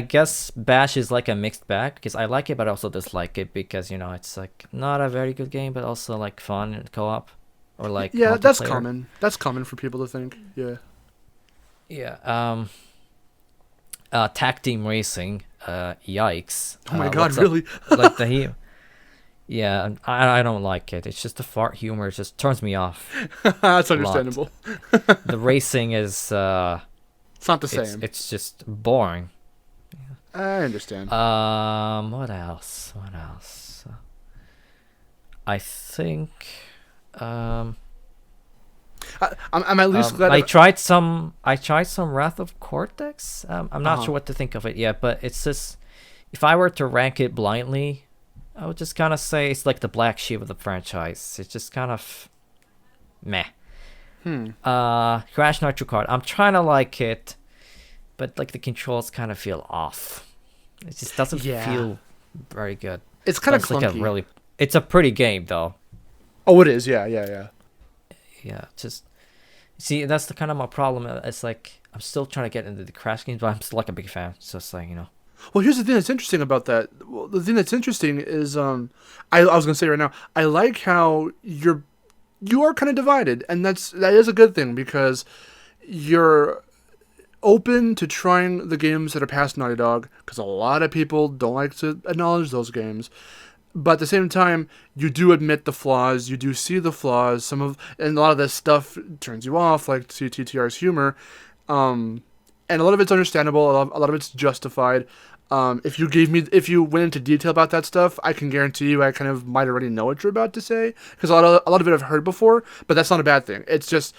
guess Bash is like a mixed bag because I like it but I also dislike it because it's like not a very good game but also like fun and co-op or like Yeah, that's multiplayer. common. That's common for people to think. Yeah. Yeah. Tag Team Racing. Yikes. Oh my god, what's up? really? Like the Yeah, I don't like it. It's just the fart humor just turns me off. That's a lot. understandable. The racing is It's not the same. it's just boring. I understand. What else? I think I'm at least glad. I tried some Wrath of Cortex. I'm not Uh-huh. sure what to think of it yet, but it's just if I were to rank it blindly, I would just kind of say it's like the black sheep of the franchise. It's just kind of meh. Crash Nitro Kart. I'm trying to like it, but like the controls kind of feel off. It just doesn't Yeah. feel very good. It's kind of It's clunky. like it's a pretty game though. Oh, it is. Yeah. Yeah, just see that's the kind of my problem. It's like I'm still trying to get into the Crash games, but I'm still like a big fan. So it's like Well, here's the thing that's interesting about that. Well, the thing that's interesting is, I was gonna say right now, I like how you are kind of divided, and that is a good thing because you're open to trying the games that are past Naughty Dog because a lot of people don't like to acknowledge those games. But at the same time, you do admit the flaws. You do see the flaws. And a lot of this stuff turns you off, like CTTR's humor. And a lot of it's understandable. A lot of it's justified. If you went into detail about that stuff, I can guarantee you I kind of might already know what you're about to say because a lot of it I've heard before. But that's not a bad thing. It's just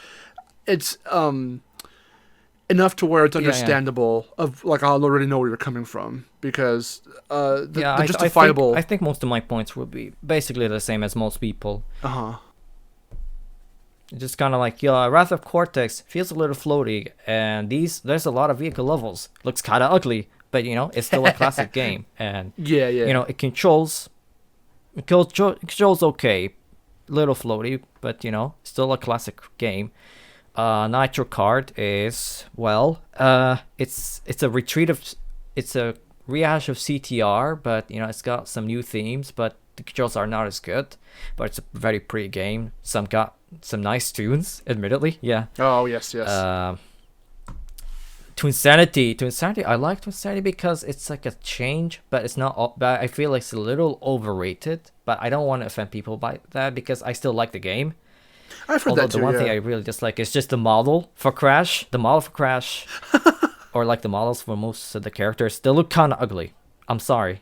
enough to where it's understandable. Of like I'll already know where you're coming from because the justifiable. I think most of my points will be basically the same as most people. Just kind of like Wrath of Cortex feels a little floaty, and there's a lot of vehicle levels. Looks kind of ugly, but it's still a classic game, and Yeah. it controls okay, little floaty, but still a classic game. Nitro Kart is it's a rehash of CTR, but it's got some new themes, but the controls are not as good. But it's a very pretty game. Got some nice tunes, admittedly. Yeah. Oh yes. To Insanity, I like To Insanity because it's like a change, but it's not. But I feel like it's a little overrated. But I don't want to offend people by that because I still like the game. I've heard Although that too. the one yeah. thing I really dislike is just the model for Crash. Or like the models for most of the characters, they look kind of ugly. I'm sorry.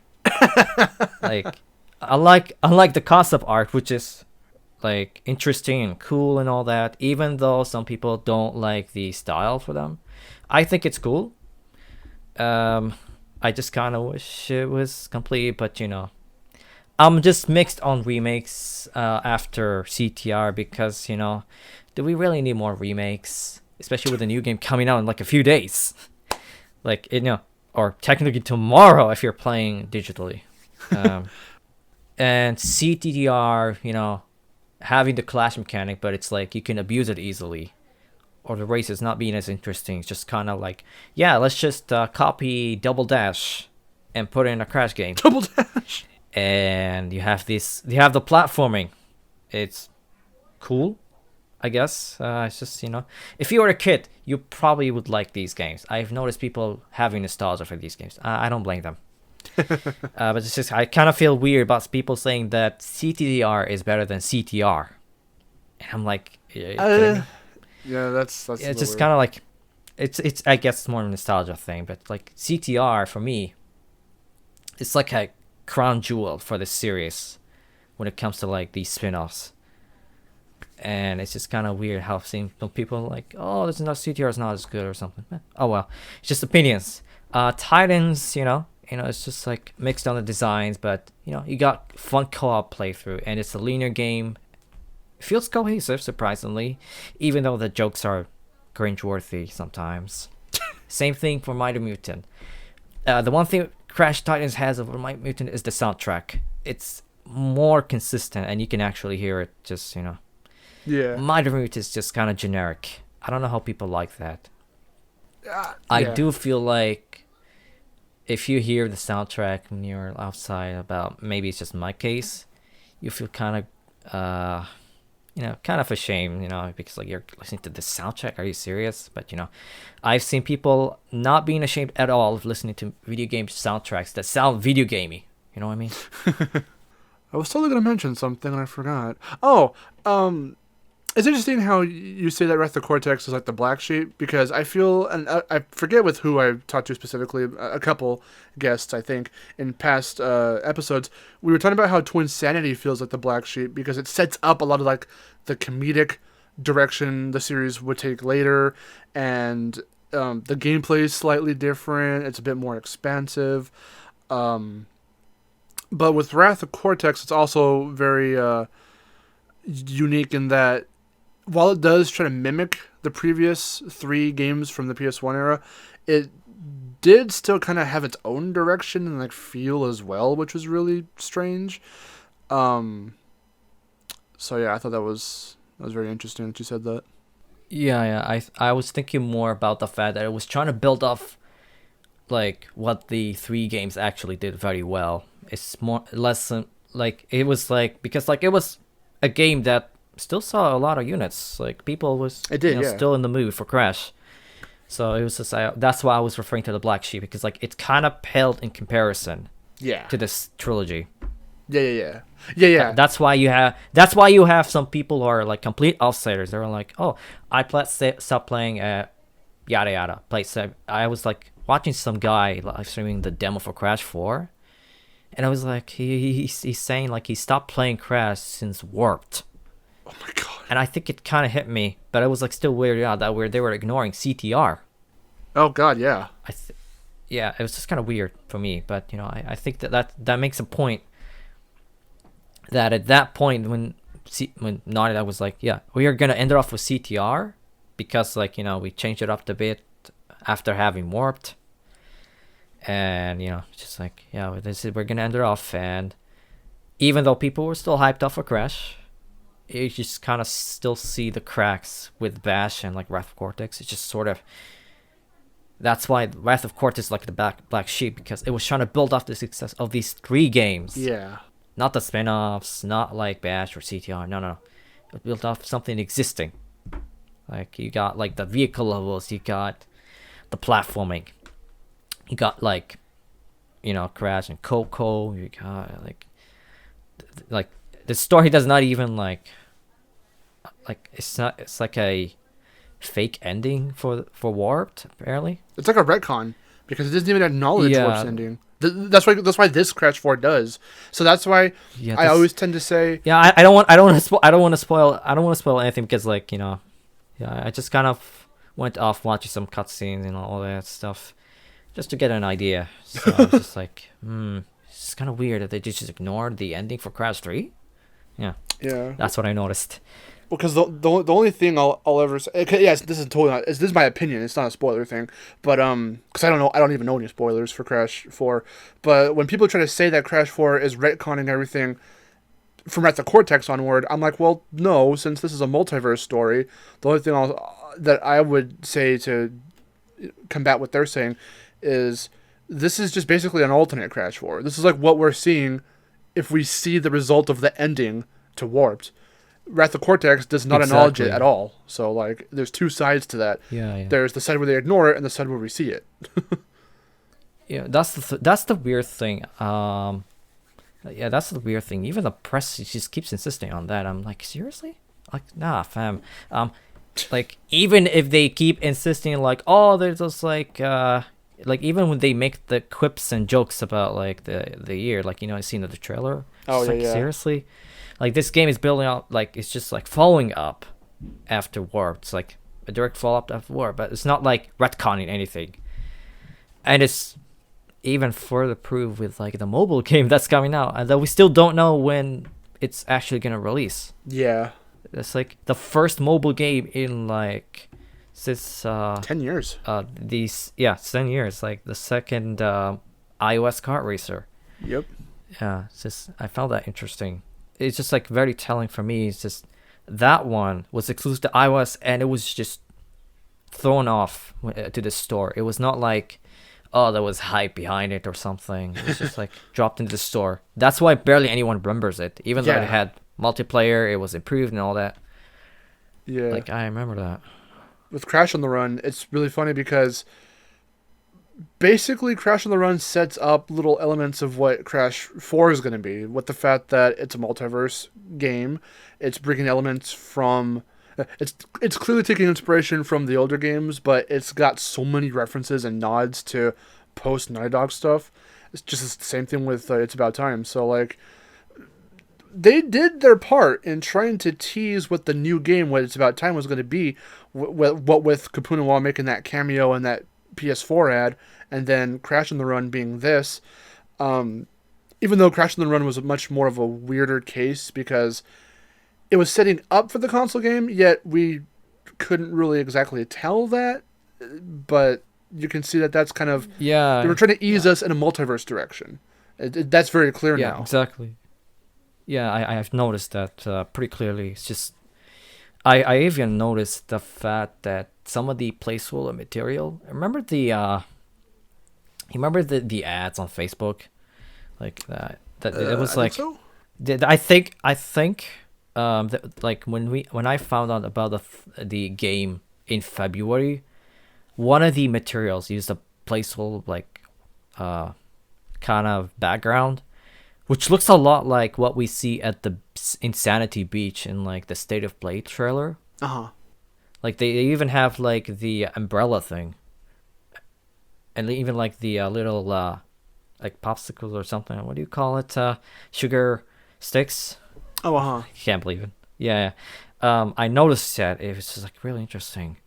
Like, I like the concept art, which is like interesting and cool and all that. Even though some people don't like the style for them, I think it's cool. I just kind of wish it was complete, but I'm just mixed on remakes after CTR because do we really need more remakes, especially with a new game coming out in like a few days, like or technically tomorrow if you're playing digitally, and CTR, having the clash mechanic, but it's like you can abuse it easily, or the race is not being as interesting. It's just kind of like, yeah, let's just copy Double Dash and put it in a Crash game. Double Dash. And you have the platforming. It's cool, I guess. It's just, if you were a kid, you probably would like these games. I've noticed people having nostalgia for these games. I don't blame them. But it's just, I kind of feel weird about people saying that CTR is better than CTR. And I'm like, yeah, that's it's just kind of like, it's I guess it's more of a nostalgia thing, but like CTR for me, it's like a crown jewel for this series when it comes to like these spin-offs. And it's just kind of weird how some people are like, oh, this is not CTR is not as good or something. Oh well, it's just opinions. Titans, it's just like mixed on the designs, but you got fun co-op playthrough, and it's a linear game. It feels cohesive, surprisingly, even though the jokes are cringe-worthy sometimes. Same thing for Mighty Mutant. The one thing Crash Titans has over Mighty Mutant is the soundtrack. It's more consistent, and you can actually hear it. Just yeah. Mighty Mutant is just kind of generic. I don't know how people like that. Yeah. I do feel like if you hear the soundtrack when you're outside, about maybe it's just my case, you feel kind of kind of ashamed, because like you're listening to the soundtrack. Are you serious? But I've seen people not being ashamed at all of listening to video game soundtracks that sound video gamey. You know what I mean? I was totally gonna mention something and I forgot. Oh, it's interesting how you say that Wrath of Cortex is like the black sheep, because I feel, and I forget with who I talked to specifically, a couple guests, I think, in past episodes, we were talking about how Twinsanity feels like the black sheep because it sets up a lot of like the comedic direction the series would take later, and the gameplay is slightly different. It's a bit more expansive. But with Wrath of Cortex, it's also very unique in that while it does try to mimic the previous 3 games from the PS1 era, it did still kind of have its own direction and like feel as well, which was really strange. So yeah, I thought that was very interesting that you said that. Yeah. I was thinking more about the fact that it was trying to build off like what the 3 games actually did very well. It's less like it was like, because like it was a game that still saw a lot of units. Like people was still in the mood for Crash. So it was just that's why I was referring to the black sheep, because like it's kind of paled in comparison to this trilogy. Yeah. That's why you have some people who are like complete outsiders. They're like, oh, I stopped playing yada yada. I was like watching some guy live streaming the demo for Crash 4, and I was like, he's saying like he stopped playing Crash since Warped. Oh my god. And I think it kind of hit me, but I was like still weirded out that they were ignoring CTR. Oh god, yeah. Yeah, it was just kind of weird for me, but I think that makes a point. That at that point when Naughty Dog was like, yeah, we are gonna end it off with CTR because like we changed it up a bit after having Warped, and just like, yeah, we're gonna end it off. And even though people were still hyped up for Crash, you just kind of still see the cracks with Bash and like Wrath of Cortex. It's just sort of, that's why Wrath of Cortex is like the black sheep, because it was trying to build off the success of these 3 games. Yeah. Not the spin-offs, not like Bash or CTR. No. It built off something existing. Like you got like the vehicle levels, you got the platforming, you got like Crash and Coco. You got like the story does not even like it's like a fake ending for Warped, apparently. It's like a retcon because it doesn't even acknowledge Warp's ending. That's why this Crash 4 does. So that's why I always tend to say, yeah, I don't want to spoil anything, because like I just kind of went off watching some cutscenes and all that stuff. just to get an idea. So I was just like, it's kind of weird that they just ignored the ending for Crash 3. Yeah, Yeah. that's what I noticed. Because the only thing I'll ever say, okay, yes, this is totally not, this is my opinion. It's not a spoiler thing, but because I don't even know any spoilers for Crash 4. But when people try to say that Crash 4 is retconning everything from Wrath of Cortex onward, I'm like, well, no, since this is a multiverse story. The only thing that I would say to combat what they're saying is this is just basically an alternate Crash 4. This is like what we're seeing if we see the result of the ending to Warped. Wrath of Cortex does not acknowledge it at all. So, like, there's two sides to that. Yeah. There's the side where they ignore it and the side where we see it. Yeah, that's the weird thing. Yeah, that's the weird thing. Even the press just keeps insisting on that. I'm like, seriously? Like, nah, fam. Like, even if they keep insisting, like, oh, there's just like even when they make the quips and jokes about like the year, like, you know, I seen the trailer. Oh, like, yeah. Seriously? Like, this game is building up, like, it's just like following up after War. It's like a direct follow up after War, but it's not like retconning anything. And it's even further proved with like the mobile game that's coming out, and that we still don't know when it's actually gonna release. Yeah. It's like the first mobile game in like since 10 years. 10 years. Like the second iOS kart racer. Yep. Yeah, it's just I found that interesting. It's just like very telling for me. It's just that one was exclusive to iOS, and it was just thrown off to the store. It was not like, oh, there was hype behind it or something. It was just like dropped into the store. That's why barely anyone remembers it. Even though it had multiplayer, it was improved and all that. Yeah. Like, I remember that. With Crash on the Run, it's really funny because basically Crash on the Run sets up little elements of what Crash 4 is going to be. With the fact that it's a multiverse game, it's bringing elements from... It's clearly taking inspiration from the older games, but it's got so many references and nods to post Naughty Dog stuff. It's just the same thing with It's About Time. So, like, they did their part in trying to tease what the new game, what It's About Time was going to be, what with Kapunawa making that cameo and that PS4 ad, and then Crash on the Run being this. Even though Crash on the Run was much more of a weirder case because it was setting up for the console game, yet we couldn't really exactly tell that. But you can see that that's kind of... Yeah. They were trying to ease us in a multiverse direction. That's very clear now. Yeah, exactly. Yeah, I've noticed that pretty clearly. It's just... I even noticed the fact that some of the placeholder material... Remember the ads on Facebook? Like that it was like... So? I think like when I found out about the game in February, one of the materials used a placeholder like kind of background, which looks a lot like what we see at the Insanity Beach in like the State of Play trailer. Like they even have like the umbrella thing, and even like the little like popsicles or something. What do you call it? Sugar sticks. Oh, Can't believe it. Yeah. I noticed that. It was just like really interesting.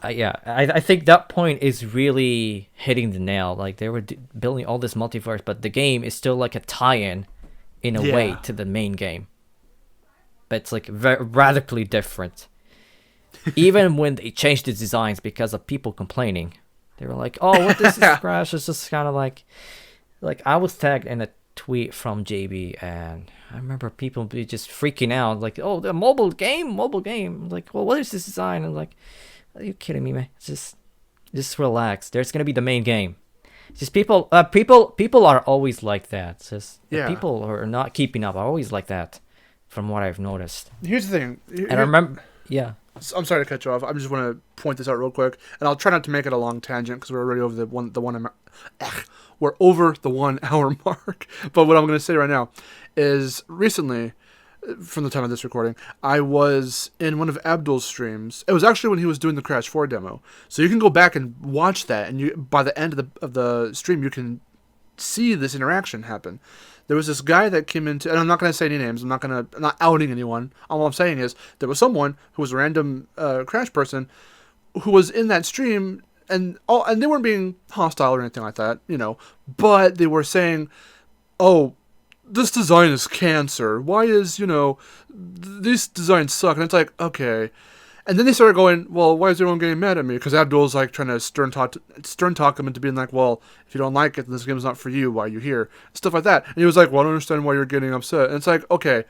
Yeah, I think that point is really hitting the nail. Like they were building all this multiverse, but the game is still like a tie-in in a way to the main game. But it's like radically different. Even when they changed the designs because of people complaining, they were like, "Oh, what this is Crash?" It's just kind of like I was tagged in a tweet from JB, and I remember people be just freaking out, like, "Oh, the mobile game." I'm like, "Well, what is this design?" I'm like, "Are you kidding me, man? Just relax. There's gonna be the main game." Just people are always like that. It's just the people who are not keeping up are always like that, from what I've noticed. Here's the thing, and I remember, I'm sorry to cut you off. I just want to point this out real quick, and I'll try not to make it a long tangent because we're already over we're over the 1 hour mark. But what I'm going to say right now is recently, from the time of this recording, I was in one of Abdul's streams. It was actually when he was doing the Crash 4 demo. So you can go back and watch that, and by the end of the stream, you can see this interaction happen. There was this guy that came into, and I'm not going to say any names. I'm not outing anyone. All I'm saying is there was someone who was a random Crash person who was in that stream and they weren't being hostile or anything like that, but they were saying, "Oh, this design is cancer. Why is these designs suck?" And it's like, okay. And then they started going, "Well, why is everyone getting mad at me?" Because Abdul's like trying to stern talk him into being like, "Well, if you don't like it, then this game's not for you. Why are you here?" Stuff like that. And he was like, "Well, I don't understand why you're getting upset." And it's like, okay,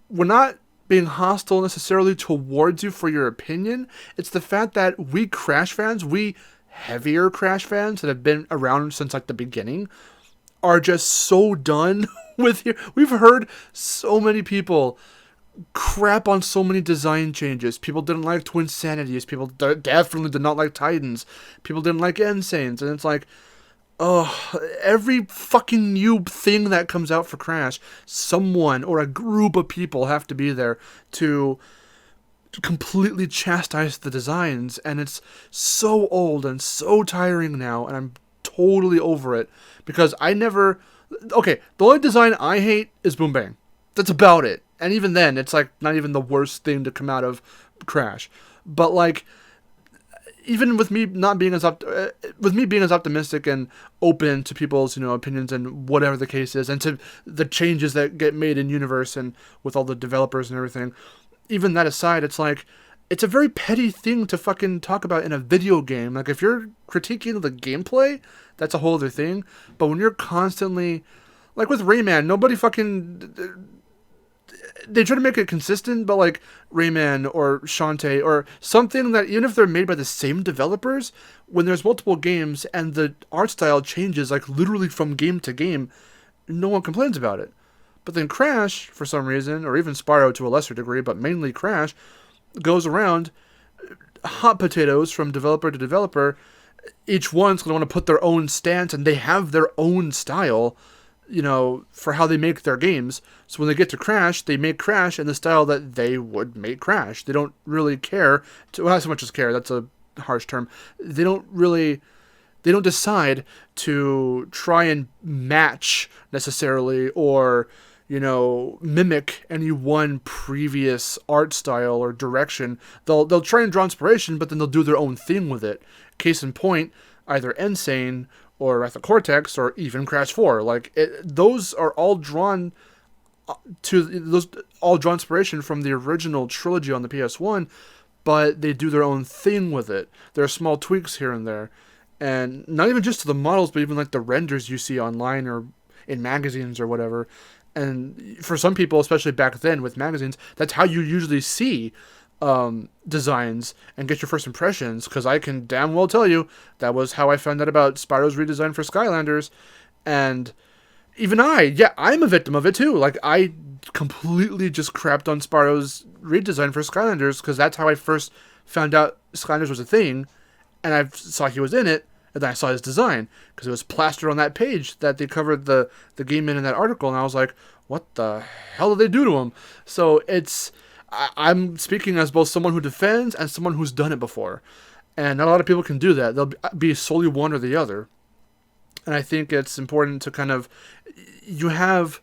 we're not being hostile necessarily towards you for your opinion. It's the fact that we Crash fans, we heavier Crash fans that have been around since like the beginning, are just so done with here. We've heard so many people crap on so many design changes. People didn't like Twin Sanities. People definitely did not like Titans. People didn't like Insanes. And it's like, oh, every fucking new thing that comes out for Crash, someone or a group of people have to be there to completely chastise the designs. And it's so old and so tiring now. And I'm totally over it because okay, the only design I hate is Boom Bang. That's about it. And even then, it's like not even the worst thing to come out of Crash. But like, even with me not being with me being as optimistic and open to people's opinions and whatever the case is, and to the changes that get made in universe and with all the developers and everything, even that aside, it's like it's a very petty thing to fucking talk about in a video game. Like if you're critiquing the gameplay, that's a whole other thing. But when you're constantly like with Rayman, nobody fucking. They try to make it consistent, but like Rayman or Shantae or something that even if they're made by the same developers, when there's multiple games and the art style changes like literally from game to game, no one complains about it. But then Crash, for some reason, or even Spyro to a lesser degree, but mainly Crash, goes around hot potatoes from developer to developer. Each one's going to want to put their own stance, and they have their own style, for how they make their games. So when they get to Crash, they make Crash in the style that they would make Crash. They don't really care. Not so much as care, that's a harsh term. They don't decide to try and match necessarily or, mimic any one previous art style or direction. They'll try and draw inspiration, but then they'll do their own thing with it. Case in point, either Insane or Wrath of Cortex, or even Crash 4. Like, those are all drawn inspiration from the original trilogy on the PS1, but they do their own thing with it. There are small tweaks here and there. And not even just to the models, but even like the renders you see online or in magazines or whatever. And for some people, especially back then with magazines, that's how you usually see designs and get your first impressions, because I can damn well tell you that was how I found out about Spyro's redesign for Skylanders. And even I'm a victim of it too. Like, I completely just crapped on Spyro's redesign for Skylanders because that's how I first found out Skylanders was a thing, and I saw he was in it, and then I saw his design because it was plastered on that page that they covered the game in that article, and I was like, what the hell did they do to him? So I'm speaking as both someone who defends and someone who's done it before. And not a lot of people can do that. They'll be solely one or the other. And I think it's important to kind of, you have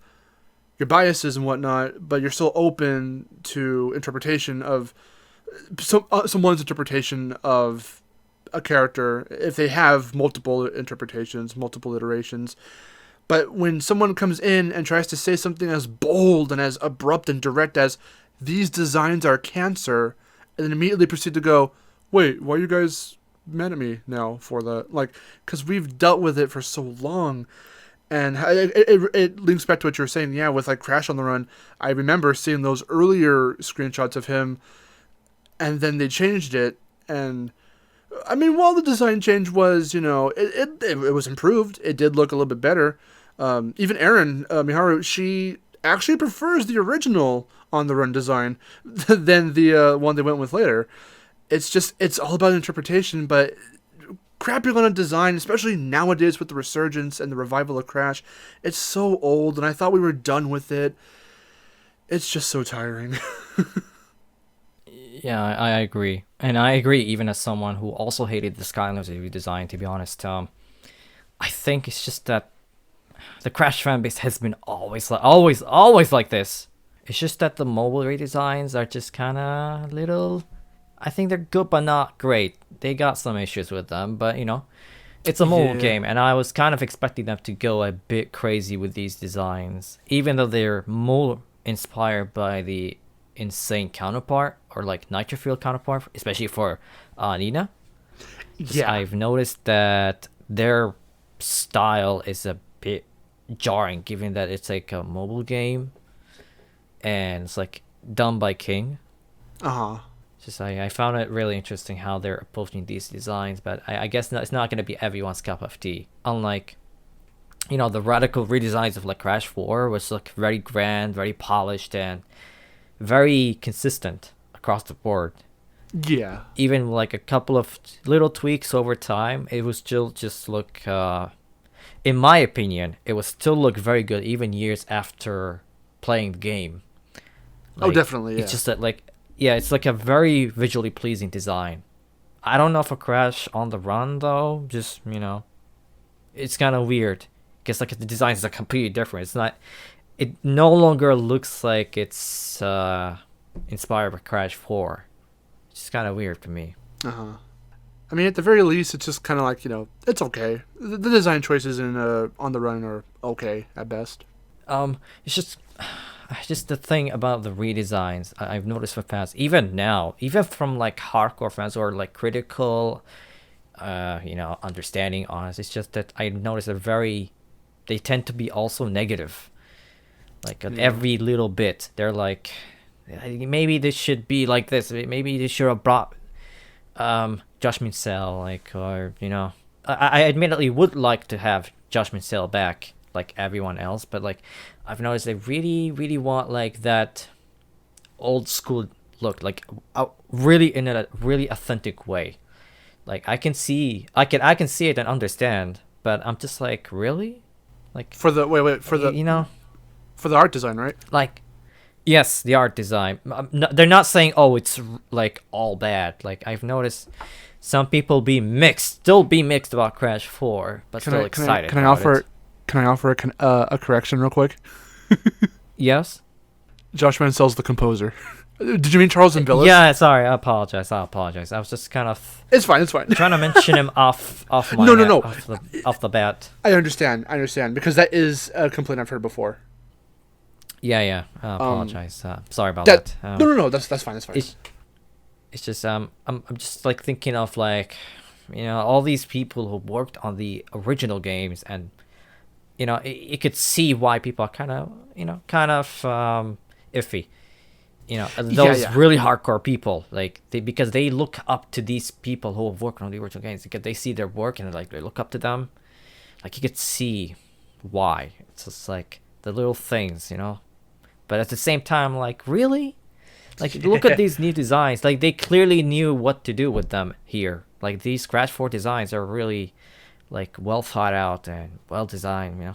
your biases and whatnot, but you're still open to interpretation of someone's interpretation of a character if they have multiple interpretations, multiple iterations. But when someone comes in and tries to say something as bold and as abrupt and direct as, these designs are cancer, and then immediately proceed to go, wait, why are you guys mad at me now for that? Like, because we've dealt with it for so long. And it links back to what you were saying, yeah, with like Crash on the Run. I remember seeing those earlier screenshots of him, and then they changed it. And I mean, while the design change was, it was improved, it did look a little bit better. Even Erin Miharu, she actually prefers the original On the Run design than the one they went with later. It's all about interpretation, but crapping on a design, especially nowadays with the resurgence and the revival of Crash, it's so old, and I thought we were done with it. It's just so tiring. Yeah, I agree. And I agree, even as someone who also hated the Skylanders redesign, to be honest. I think it's just that the Crash fanbase has been always like this. It's just that the mobile redesigns are just kind of little I think they're good but not great. They got some issues with them, but it's a mobile Yeah. game, and I was kind of expecting them to go a bit crazy with these designs, even though they're more inspired by the insane counterpart or like Nitro Field counterpart, especially for Nina. Yeah. I've noticed that their style is a bit jarring, given that it's like a mobile game and it's like done by King. Uh-huh. Just I found it really interesting how they're approaching these designs, but I guess it's not going to be everyone's cup of tea. Unlike, the radical redesigns of like Crash 4, which look very grand, very polished, and very consistent across the board. Yeah. Even like a couple of little tweaks over time, it would still just look, in my opinion, it would still look very good even years after playing the game. Oh, definitely, yeah. It's just that it's like a very visually pleasing design. I don't know for Crash on the Run though, just it's kind of weird. Guess like the designs are completely different. It's not. It no longer looks like it's inspired by Crash 4. It's kind of weird to me. Uh-huh. I mean, at the very least, it's just kind of like, it's okay. The design choices in On the Run are okay at best. It's just the thing about the redesigns I've noticed for fans, even now, even from like hardcore fans or like critical, understanding honest. It's just that I notice they tend to be also negative. Like at every little bit, they're like, maybe this should be like this. Maybe they should have brought Judgment Cell, like, or I admittedly would like to have Judgment Cell back, like everyone else, but like I've noticed they really, really want like that old school look, like really in a really authentic way. Like I can see it and understand, but I'm just like, really, like For the for the art design, right? like. Yes, the art design. They're not saying, oh, it's like all bad. Like I've noticed some people still be mixed about Crash 4, but still excited. Can I offer a correction real quick? Yes. Josh Mansell's the composer. Did you mean Charles and Billis? Yeah, sorry. I apologize. I was just kind of. It's fine. Trying to mention him off my No. off the bat. I understand because that is a complaint I've heard before. Yeah. I apologize. Sorry about that. No. That's fine. That's fine. It's just I'm just like thinking of like, all these people who worked on the original games, and you could see why people are kind of iffy. Those really hardcore people, like because they look up to these people who have worked on the original games, because they see their work and like they look up to them. Like you could see why. It's just like the little things, But at the same time, like, really? Like, look at these new designs. Like, they clearly knew what to do with them here. Like, these Crash 4 designs are really, like, well thought out and well designed,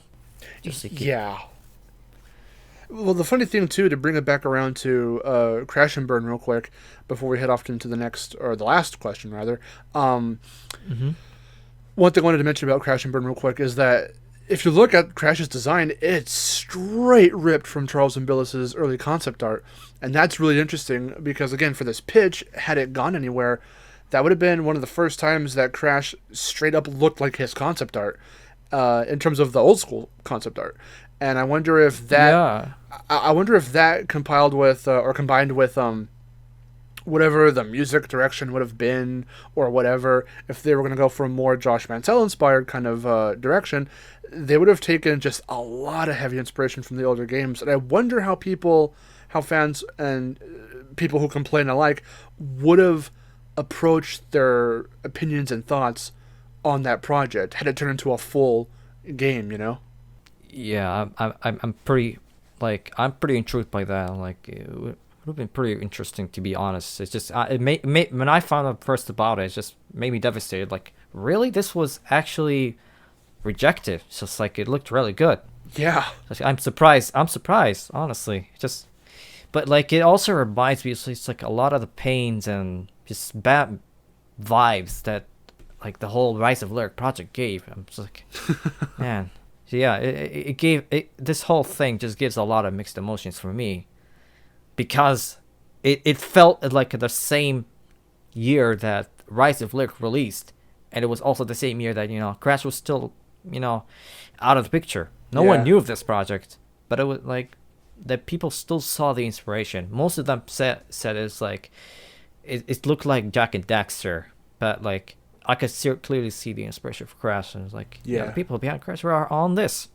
Yeah. Well, the funny thing, too, to bring it back around to Crash and Burn real quick, before we head off into the next, or the last question, rather. One thing I wanted to mention about Crash and Burn real quick is that if you look at Crash's design, it's straight ripped from Charles and Billis's early concept art. And that's really interesting because, again, for this pitch, had it gone anywhere, that would have been one of the first times that Crash straight up looked like his concept art in terms of the old school concept art. And I wonder if that I wonder if that compiled with or combined with whatever the music direction would have been, or whatever, if they were going to go for a more Josh Mansell inspired kind of direction, they would have taken just a lot of heavy inspiration from the older games. And I wonder how fans and people who complain alike would have approached their opinions and thoughts on that project had it turned into a full game, Yeah, I'm pretty intrigued by that. Like, it would have been pretty interesting, to be honest. It's just when I found out first about it just made me devastated. Like, really, this was actually rejected. It's just like it looked really good. Yeah, I'm surprised, honestly. But like it also reminds me, it's like a lot of the pains and just bad vibes that like the whole Rise of Lyric project gave. I'm just like, man. So yeah, it gave this whole thing just gives a lot of mixed emotions for me, because it felt like the same year that Rise of Lyric released, and it was also the same year that Crash was still out of the picture. No one Yeah. knew of this project, but it was like that people still saw the inspiration. Most of them said it's like it looked like Jack and Daxter, but like I could clearly see the inspiration for Crash, and it's like the Yeah. people behind Crash were on this.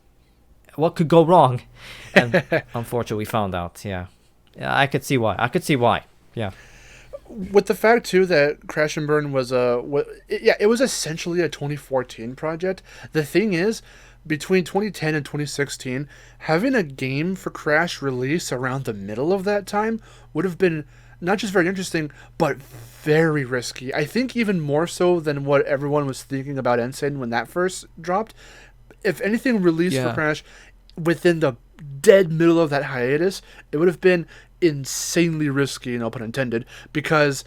What could go wrong? And unfortunately, we found out. Yeah, I could see why. Yeah. With the fact too that Crash and Burn was it was essentially a 2014 project. The thing is, between 2010 and 2016, having a game for Crash release around the middle of that time would have been not just very interesting, but very risky. I think even more so than what everyone was thinking about Insane when that first dropped. If anything released for Crash within the dead middle of that hiatus, it would have been insanely risky, no pun intended, because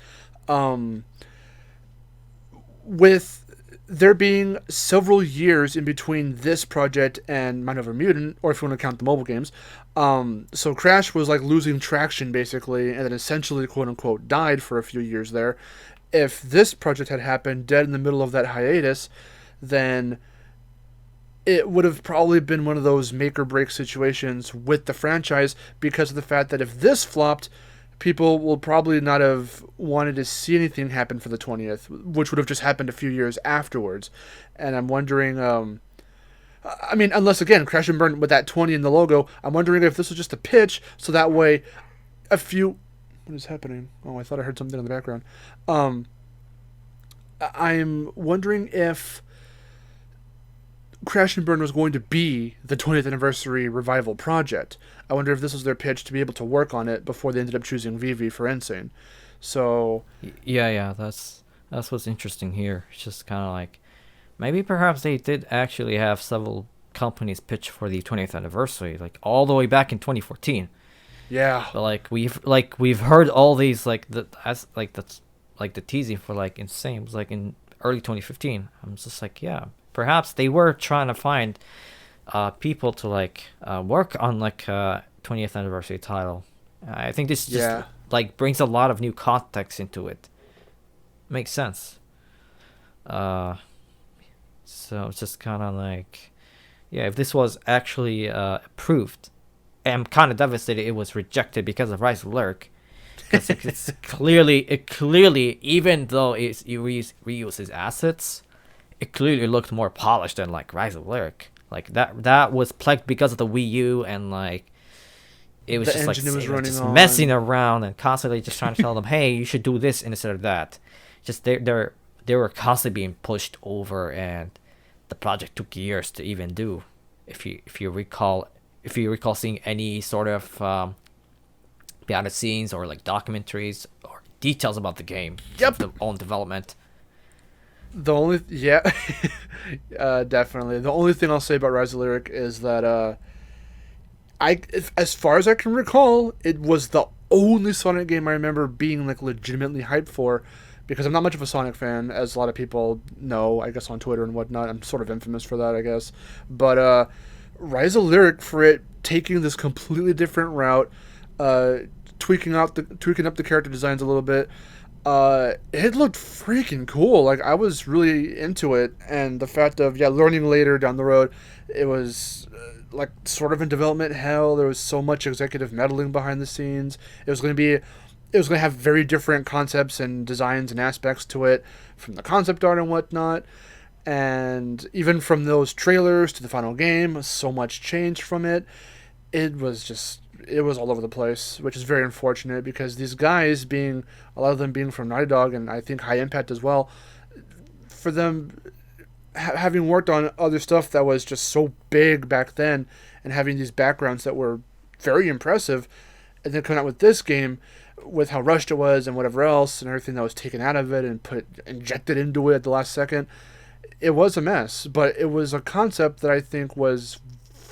with there being several years in between this project and Mind Over Mutant, or if you want to count the mobile games, so Crash was like losing traction basically, and then essentially quote unquote died for a few years there. If this project had happened dead in the middle of that hiatus, then it would have probably been one of those make or break situations with the franchise, because of the fact that if this flopped, people will probably not have wanted to see anything happen for the 20th, which would have just happened a few years afterwards. And I'm wondering, I mean, unless again, Crash and Burn with that 20 in the logo, I'm wondering if this was just a pitch, so that way what is happening? Oh, I thought I heard something in the background. I'm wondering if Crash and Burn was going to be the 20th anniversary revival project. I wonder if this was their pitch to be able to work on it before they ended up choosing Vivi for Insane. So Yeah, that's what's interesting here. It's just kind of like maybe perhaps they did actually have several companies pitch for the 20th anniversary, like all the way back in 2014. yeah, But we've heard all these like the teasing for like Insane was like in early 2015. I'm just like, yeah, perhaps they were trying to find people to like work on like 20th anniversary title. I think this just like brings a lot of new context into it. Makes sense. So it's just kind of like, yeah, if this was actually approved, I'm kind of devastated it was rejected because of Rise of Lyric. Because it clearly, even though it reuses assets, it clearly looked more polished than like Rise of Lyric. Like that was plagued because of the Wii U, and like it was just like it was just messing around and constantly just trying to tell them, hey, you should do this instead of that. Just they were constantly being pushed over, and the project took years to even do. If you recall seeing any sort of behind the scenes or like documentaries or details about the game, the own development. The only definitely. The only thing I'll say about Rise of Lyric is that as far as I can recall, it was the only Sonic game I remember being like legitimately hyped for, because I'm not much of a Sonic fan, as a lot of people know, I guess on Twitter and whatnot. I'm sort of infamous for that, I guess. But Rise of Lyric, for it taking this completely different route, tweaking up the character designs a little bit. It looked freaking cool. Like, I was really into it, and the fact of learning later down the road, it was like sort of in development hell. There was so much executive meddling behind the scenes. It was going to have very different concepts and designs and aspects to it, from the concept art and whatnot. And even from those trailers to the final game, so much changed from it. It was all over the place, which is very unfortunate, because these guys, a lot of them being from Naughty Dog, and I think High Impact as well, for them having worked on other stuff that was just so big back then, and having these backgrounds that were very impressive, and then coming out with this game with how rushed it was and whatever else, and everything that was taken out of it and injected into it at the last second, it was a mess. But it was a concept that I think was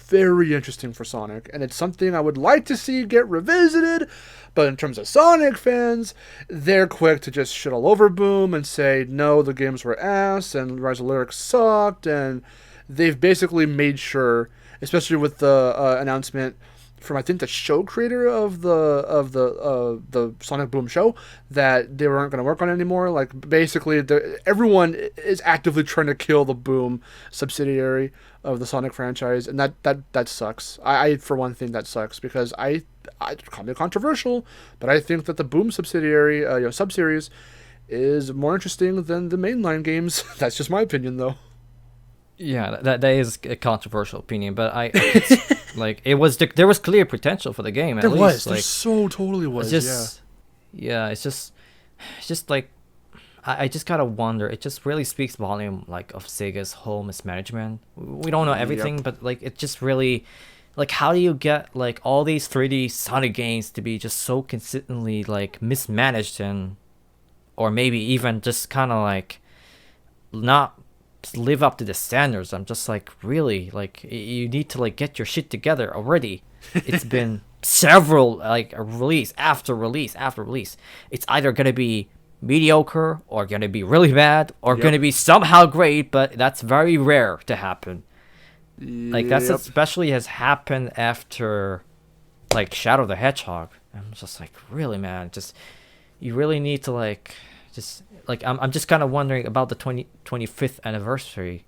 very interesting for Sonic, and it's something I would like to see get revisited. But in terms of Sonic fans, they're quick to just shit all over Boom and say, no, the games were ass, and Rise of Lyric sucked, and they've basically made sure, especially with the announcement from I think the show creator of the Sonic Boom show that they weren't going to work on it anymore. Like basically, everyone is actively trying to kill the Boom subsidiary of the Sonic franchise, and that sucks. I for one thing that sucks because I call me controversial, but I think that the Boom subsidiary subseries is more interesting than the mainline games. That's just my opinion, though. Yeah, that is a controversial opinion, but like there was clear potential for the game. At There least, was, like, there so totally was. it's just, yeah, it's just like I just gotta wonder. It just really speaks volume, like, of Sega's whole mismanagement. We don't know everything, Yep. but like it just really, like, how do you get like all these 3D Sonic games to be just so consistently like mismanaged and, or maybe even just kind of like not live up to the standards? I'm just like, really, like, you need to like get your shit together already. It's been several, like, a release after release after release. It's either gonna be mediocre or gonna be really bad or Yep. gonna be somehow great, but that's very rare to happen. Like, that's Yep. especially has happened after like Shadow the Hedgehog. I'm just like, really, man, just, you really need to like, just like, I'm just kind of wondering about the 25th anniversary,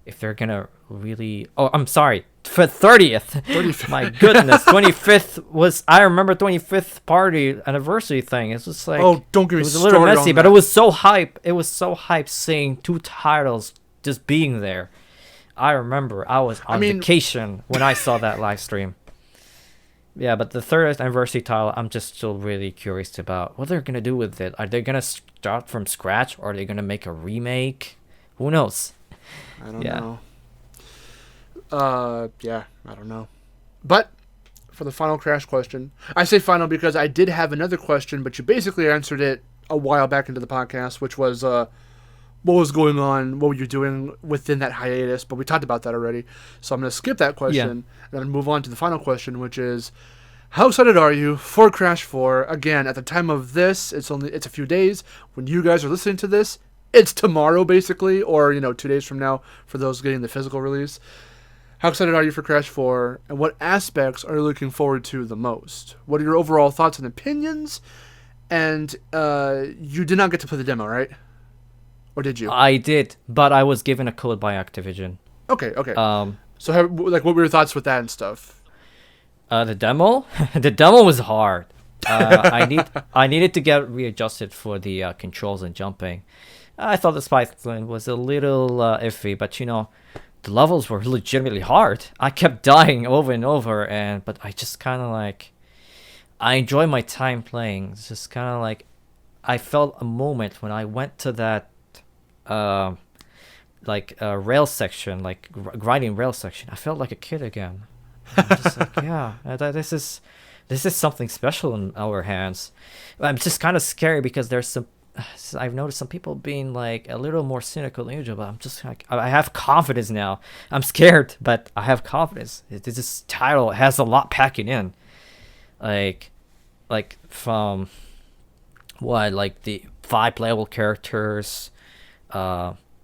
if they're gonna really, oh, I'm sorry, for 30th. 35th. My goodness, 25th was, I remember 25th party anniversary thing. It's just like, Oh, don't get me it was a little started messy, on but that. it was so hype. It was so hype seeing two titles just being there. I remember I was on vacation when I saw that live stream. Yeah, but the 30th anniversary title, I'm just still really curious about what they're gonna do with it. Are they gonna start from scratch, or are they gonna make a remake? Who knows? I don't Yeah. know. Yeah, I don't know. But for the final Crash question, I say final because I did have another question, but you basically answered it a while back into the podcast, which was what was going on, what were you doing within that hiatus, but we talked about that already. So I'm going to skip that question and then move on to the final question, which is, how excited are you for Crash 4? Again, at the time of this, it's a few days. When you guys are listening to this, it's tomorrow basically, or 2 days from now for those getting the physical release. How excited are you for Crash 4, and what aspects are you looking forward to the most? What are your overall thoughts and opinions? And you did not get to play the demo, right? Or did you? I did, but I was given a code by Activision. Okay. So, what were your thoughts with that and stuff? The demo, the demo was hard. I needed to get readjusted for the controls and jumping. I thought the Spiceland was a little iffy, but the levels were legitimately hard. I kept dying over and over, but I just kind of like, I enjoy my time playing. It's just kind of like, I felt a moment when I went to that rail section, like grinding rail section. I felt like a kid again. I'm just like, yeah, this is something special in our hands. I'm just kind of scary because I've noticed some people being like a little more cynical than usual, but I'm just like, I have confidence now. I'm scared, but I have confidence. This title has a lot packing in, like from what, like the 5 playable characters,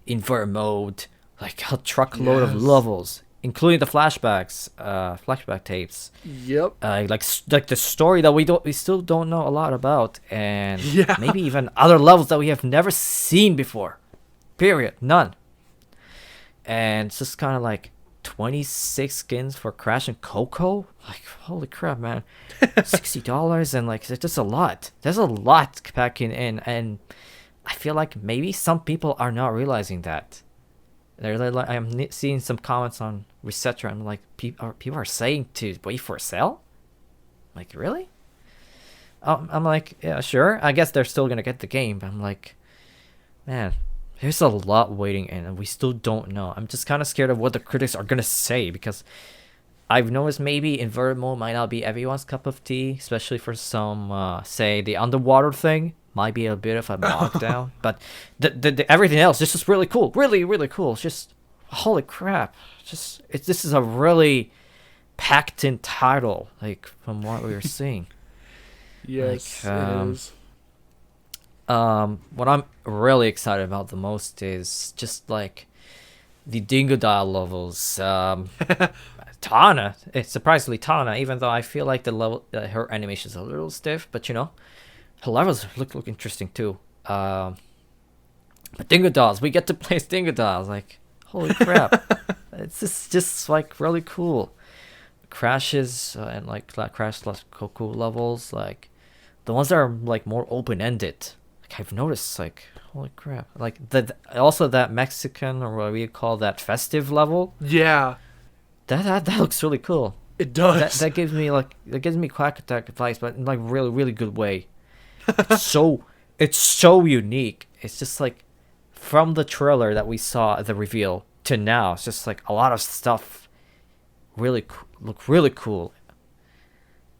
invert mode, like a truckload of levels, including the flashback tapes. Yep. Like the story that we still don't know a lot about, and Yeah. maybe even other levels that we have never seen before. Period. None. And it's just kind of like 26 skins for Crash and Coco. Like, holy crap, man. $60, and like, it's just a lot. There's a lot packing in, and I feel like maybe some people are not realizing that. I'm seeing some comments on Resetter. I'm like, people are saying to wait for a sale? Like, really? I'm like, yeah, sure. I guess they're still gonna get the game, but I'm like, man, there's a lot waiting in, and we still don't know. I'm just kind of scared of what the critics are gonna say, because I've noticed maybe inverted mode might not be everyone's cup of tea, especially for some, say, the underwater thing might be a bit of a knockdown, but the everything else, this is really cool, really, really cool. It's just, holy crap, this is a really packed in title, like, from what we were seeing. Yes, like, it is. What I'm really excited about the most is just like the Dingodile levels. Tana, it's surprisingly Tana, even though I feel like the level, her animation is a little stiff, but you know, her levels look interesting too. But Dingo Dolls, we get to play as Dingo Dolls, like, holy crap. It's just like really cool. Crashes and like Crash Coco levels, like the ones that are like more open ended. Like I've noticed, like holy crap, like also that Mexican or what we call that festive level. Yeah, That looks really cool. it does. That gives me Quack Attack advice, but in like really good way. It's so unique. It's just like from the trailer that we saw at the reveal to now, it's just like a lot of stuff look really cool.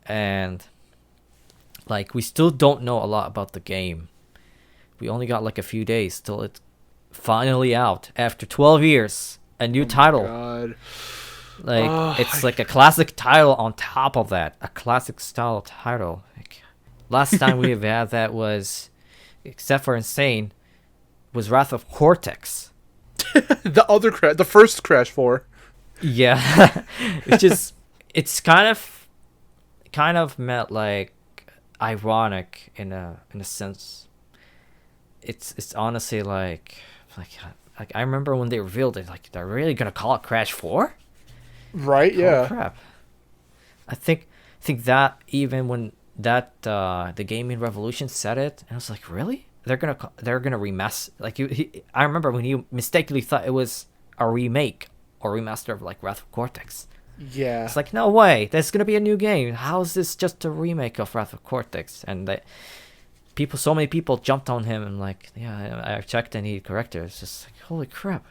And like we still don't know a lot about the game. We only got like a few days till it's finally out after 12 years. A new title. God. Like it's like a classic title on top of that. A classic style title. Like, last time we have had that was, except for Insane, was Wrath of Cortex. The first Crash 4. Yeah. it's kind of meant like ironic in a sense. It's honestly like I remember when they revealed it, like they're really gonna call it Crash 4? Right, yeah. Holy crap. I think that even when that the Gaming Revolution said it, and I was like, really? They're gonna remaster, like I remember when you mistakenly thought it was a remake or remaster of like Wrath of Cortex. Yeah. It's like, no way, there's gonna be a new game. How is this just a remake of Wrath of Cortex? And so many people jumped on him and like, yeah, I checked and he corrected. It's just like, holy crap,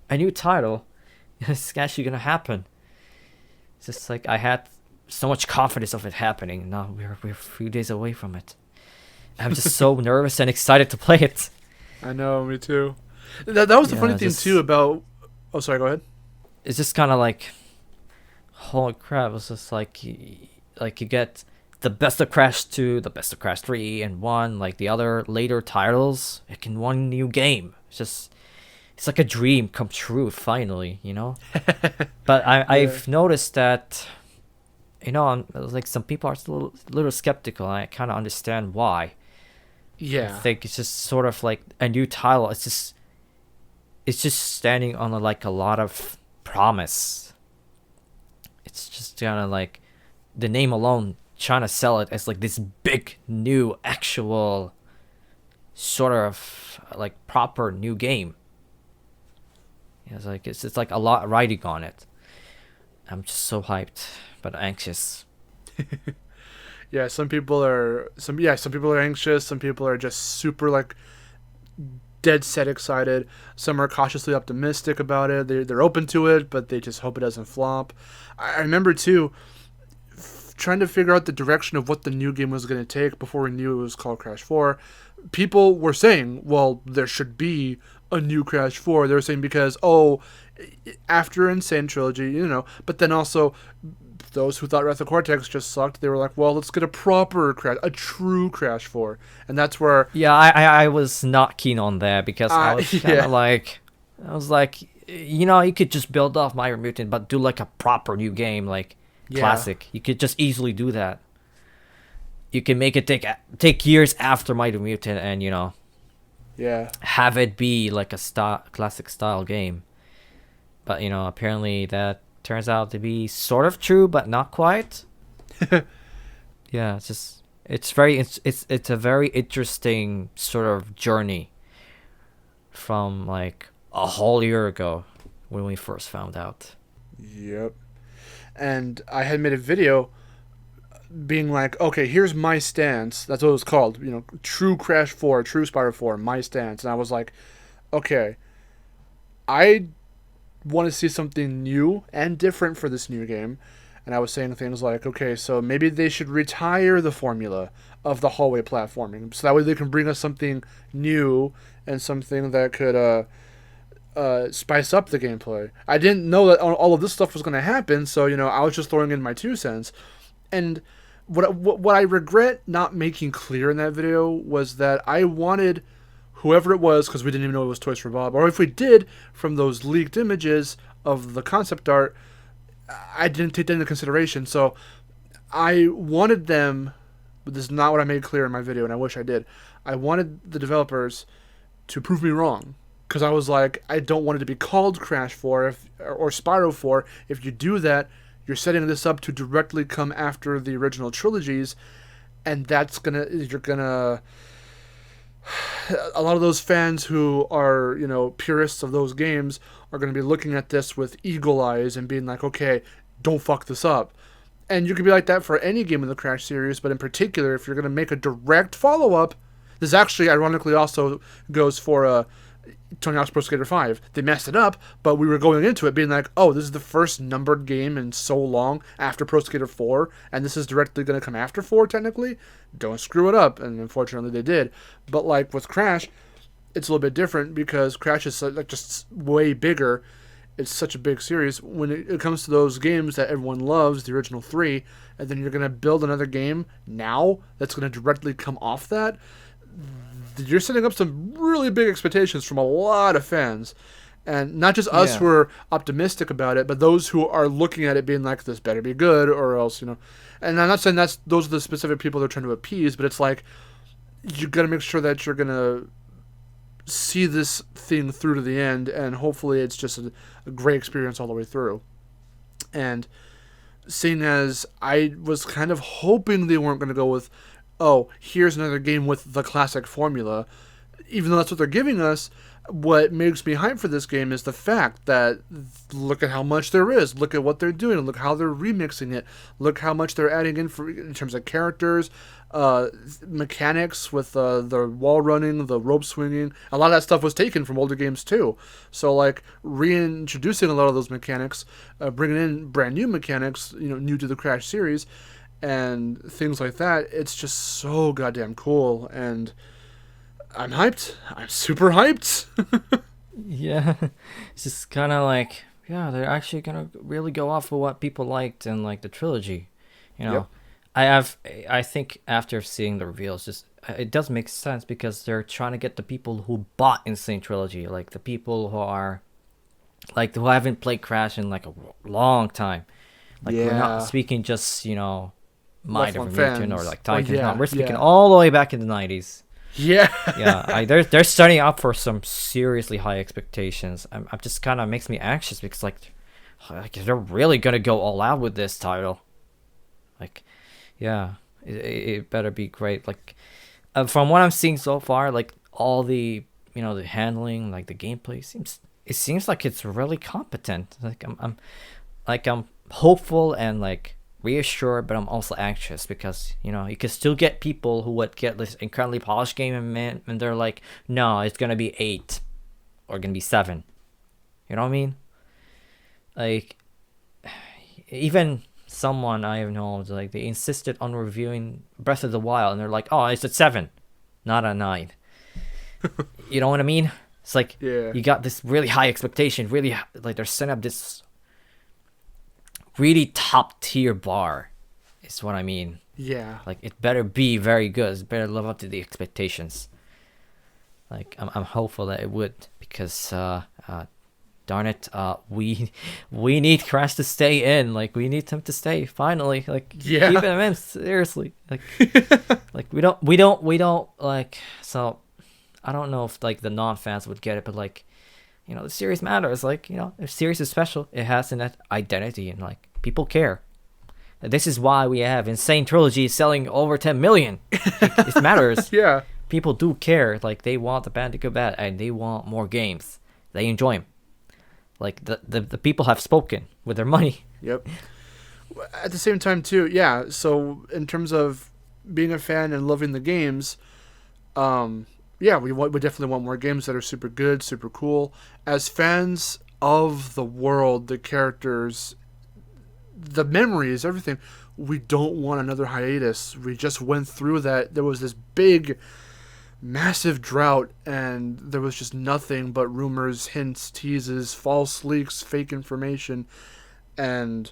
a new title. It's actually gonna happen. It's just like I had so much confidence of it happening. Now we're a few days away from it. I'm just so nervous and excited to play it. I know, me too. That was the funny thing too about. Oh, sorry. Go ahead. It's just kind of like, holy crap! It's just like you get the best of Crash 2, the best of Crash 3 in one, like the other later titles, like in one new game. It's like a dream come true finally, you know. But I've noticed that, you know, like some people are still a little skeptical, and I kind of understand why. Yeah. I think it's just sort of like a new title. It's just standing on like a lot of promise. It's just kind of like the name alone trying to sell it as like this big new actual sort of like proper new game. Yeah, it's like a lot riding on it. I'm just so hyped but anxious. Yeah, some people are anxious, some people are just super like dead set excited. Some are cautiously optimistic about it. They're open to it, but they just hope it doesn't flop. I remember too trying to figure out the direction of what the new game was going to take before we knew it was called Crash 4. People were saying, well, there should be a new Crash 4. They were saying because, after Insane Trilogy, you know, but then also those who thought Wrath of Cortex just sucked, they were like, well, let's get a proper Crash, a true Crash 4. And that's where... Yeah, I was not keen on that because I was kind of like... I was like, you know, you could just build off Mighty Mutant, but do like a proper new game, like classic. You could just easily do that. You can make it take years after Mighty Mutant and, you know... Yeah. Have it be like a classic style game. But, you know, apparently that turns out to be sort of true, but not quite. Yeah, it's a very interesting sort of journey from like a whole year ago when we first found out. Yep. And I had made a video being like, okay, here's my stance. That's what it was called. You know, true Crash 4, true Spyro 4, my stance. And I was like, okay, I want to see something new and different for this new game. And I was saying things like, okay, so maybe they should retire the formula of the hallway platforming, so that way they can bring us something new and something that could spice up the gameplay. I didn't know that all of this stuff was going to happen, so, you know, I was just throwing in my 2 cents. And what I regret not making clear in that video was that I wanted whoever it was, because we didn't even know it was Toys for Bob, or if we did, from those leaked images of the concept art, I didn't take that into consideration. So I wanted them, but this is not what I made clear in my video, and I wish I did. I wanted the developers to prove me wrong, because I was like, I don't want it to be called Crash 4 or Spyro 4. If you do that, you're setting this up to directly come after the original trilogies, and you're gonna a lot of those fans who are, purists of those games are going to be looking at this with eagle eyes and being like, okay, don't fuck this up. And you can be like that for any game in the Crash series, but in particular, if you're going to make a direct follow-up, this actually ironically also goes for Tony Hawk's Pro Skater 5. They messed it up, but we were going into it being like, oh, this is the first numbered game in so long after Pro Skater 4, and this is directly going to come after 4, technically. Don't screw it up, and unfortunately they did. But like with Crash, it's a little bit different because Crash is like just way bigger. It's such a big series. When it comes to those games that everyone loves, the original 3, and then you're going to build another game now that's going to directly come off that, you're setting up some really big expectations from a lot of fans. And not just us who are optimistic about it, but those who are looking at it being like, this better be good, or else, And I'm not saying those are the specific people they're trying to appease, but it's like, you got to make sure that you're going to see this thing through to the end, and hopefully it's just a great experience all the way through. And seeing as I was kind of hoping they weren't going to go with, oh, here's another game with the classic formula, even though that's what they're giving us, what makes me hyped for this game is the fact that look at how much there is, look at what they're doing, look how they're remixing it, look how much they're adding in terms of characters, mechanics with the wall running, the rope swinging. A lot of that stuff was taken from older games too. So like reintroducing a lot of those mechanics, bringing in brand new mechanics, new to the Crash series, and things like that. It's just so goddamn cool, and I'm hyped. I'm super hyped. Yeah, it's just kind of like, they're actually gonna really go off of what people liked in like the trilogy, Yep. I think after seeing the reveals, just it does make sense because they're trying to get the people who bought Insane Trilogy, like the people who are, like who haven't played Crash in like a long time. Like we're not speaking just Might of Mutant or like Titan. No, we're speaking all the way back in the 90s. Yeah. Yeah, they're starting up for some seriously high expectations. I'm just kind of makes me anxious because like they're really gonna go all out with this title. Like, it better be great. Like, from what I'm seeing so far, like all the the handling, like the gameplay seems like it's really competent. Like I'm hopeful and like reassured, but I'm also anxious because you can still get people who would get this incredibly polished game and they're like, no, it's gonna be 8 or gonna be 7. You know what I mean? Like, even someone I know, like they insisted on reviewing Breath of the Wild and they're like, oh, it's a 7, not a 9. You know what I mean? It's like, you got this really high expectation, really like they're setting up this really top tier bar, is what I mean. Yeah. Like it better be very good. It better live up to the expectations. Like I'm hopeful that it would because darn it, we need Crash to stay in. Like we need him to stay finally. Like keep him in seriously. Like like we don't like. So I don't know if like the non-fans would get it, but like the series matters. Like if series is special, it has an identity and like people care. This is why we have Insane Trilogy selling over 10 million. It matters. Yeah. People do care. Like they want the band to go bad and they want more games. They enjoy them. Like the people have spoken with their money. Yep. At the same time too, so in terms of being a fan and loving the games, we definitely want more games that are super good, super cool. As fans of the world, the characters, the memories, everything, we don't want another hiatus. We just went through that. There was this big, massive drought, and there was just nothing but rumors, hints, teases, false leaks, fake information, and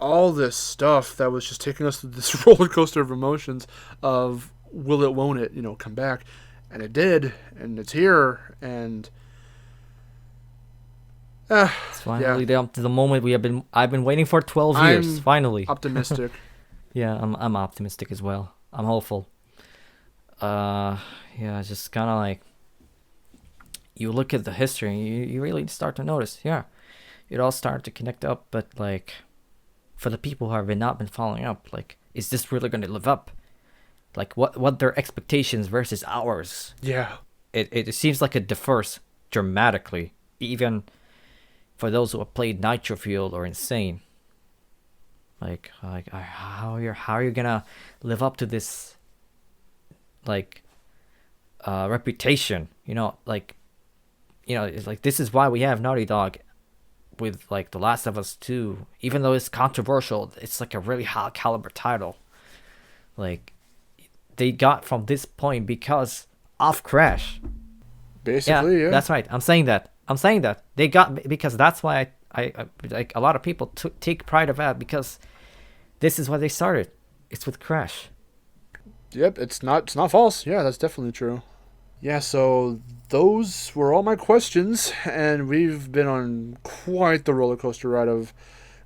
all this stuff that was just taking us through this roller coaster of emotions of will it, won't it, come back. And it did, and it's here, and It's Yeah, finally the moment I've been waiting for 12 years. I'm Finally. optimistic. Yeah, I'm optimistic as well. I'm hopeful. Uh, yeah, it's just kind of like you look at the history, and you really start to notice. Yeah, it all started to connect up, but like for the people who have not been following up, like, is this really going to live up? Like, what their expectations versus ours? Yeah. It seems like it differs dramatically, even for those who have played Nitro Fuel or Insane. Like how are you gonna live up to this like reputation? It's like this is why we have Naughty Dog with like The Last of Us 2. Even though it's controversial, it's like a really high caliber title. Like they got from this point because of Crash. Basically, yeah. That's right. I'm saying that. They got because that's why I like a lot of people take pride of that because this is why they started. It's with Crash. Yep, it's not false. Yeah, that's definitely true. Yeah, so those were all my questions, and we've been on quite the roller coaster ride of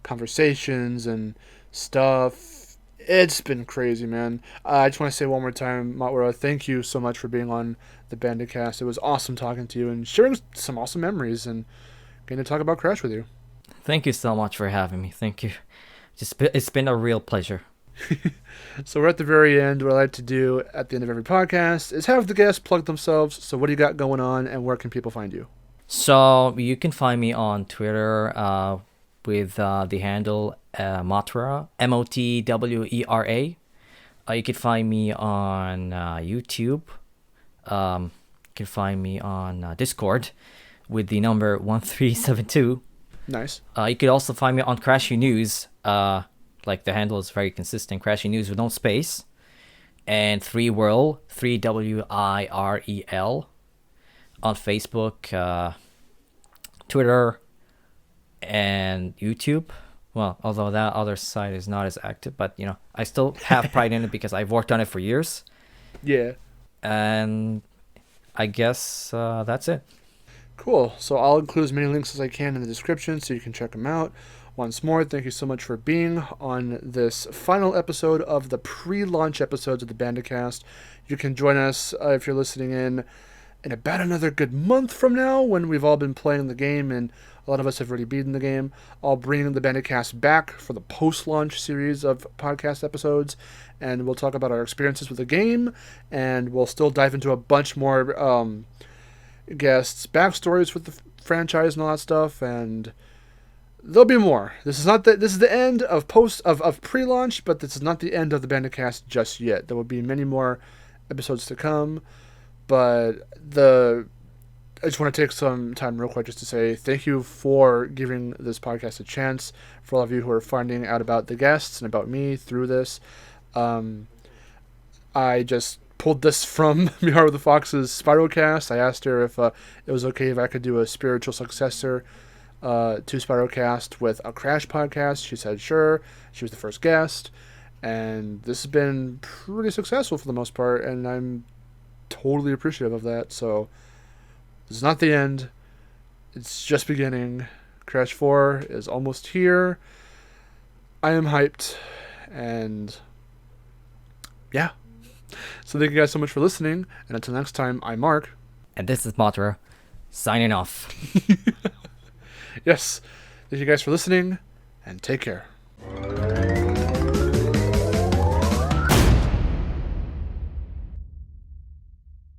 conversations and stuff. It's been crazy, man. I just want to say one more time, Motwera, thank you so much for being on the Bandicast. It was awesome talking to you and sharing some awesome memories and getting to talk about Crash with you. Thank you so much for having me. Thank you. It's been a real pleasure. So we're at the very end. What I like to do at the end of every podcast is have the guests plug themselves. So what do you got going on, and where can people find you? So you can find me on Twitter with the handle Motwera, Motwera. You can find me on YouTube. You can find me on Discord with the number 1372. Nice. You could also find me on Crashy News. Like the handle is very consistent. Crashy News with no space. And 3Wirel, 3Wirel on Facebook, Twitter, and YouTube. Well, although that other site is not as active, but I still have pride in it because I've worked on it for years. Yeah. And I guess that's it. Cool. So I'll include as many links as I can in the description so you can check them out. Once more, thank you so much for being on this final episode of the pre-launch episodes of the Bandicast. You can join us if you're listening in about another good month from now when we've all been playing the game and a lot of us have already beaten the game. I'll bring the Bandicast back for the post-launch series of podcast episodes, and we'll talk about our experiences with the game, and we'll still dive into a bunch more guests' backstories with the franchise and all that stuff, and there'll be more. This is the end of pre-launch, but this is not the end of the Bandicast just yet. There will be many more episodes to come, but I just want to take some time real quick just to say thank you for giving this podcast a chance. For all of you who are finding out about the guests and about me through this, I just pulled this from Mihara the Fox's Spirocast. I asked her if it was okay if I could do a spiritual successor to Spirocast with a Crash podcast. She said sure. She was the first guest, and this has been pretty successful for the most part, and I'm totally appreciative of that. So this is not the end. It's just beginning. Crash 4 is almost here. I am hyped, and yeah. So thank you guys so much for listening, and until next time, I'm Mark. And this is Motwera, signing off. Yes. Thank you guys for listening, and take care.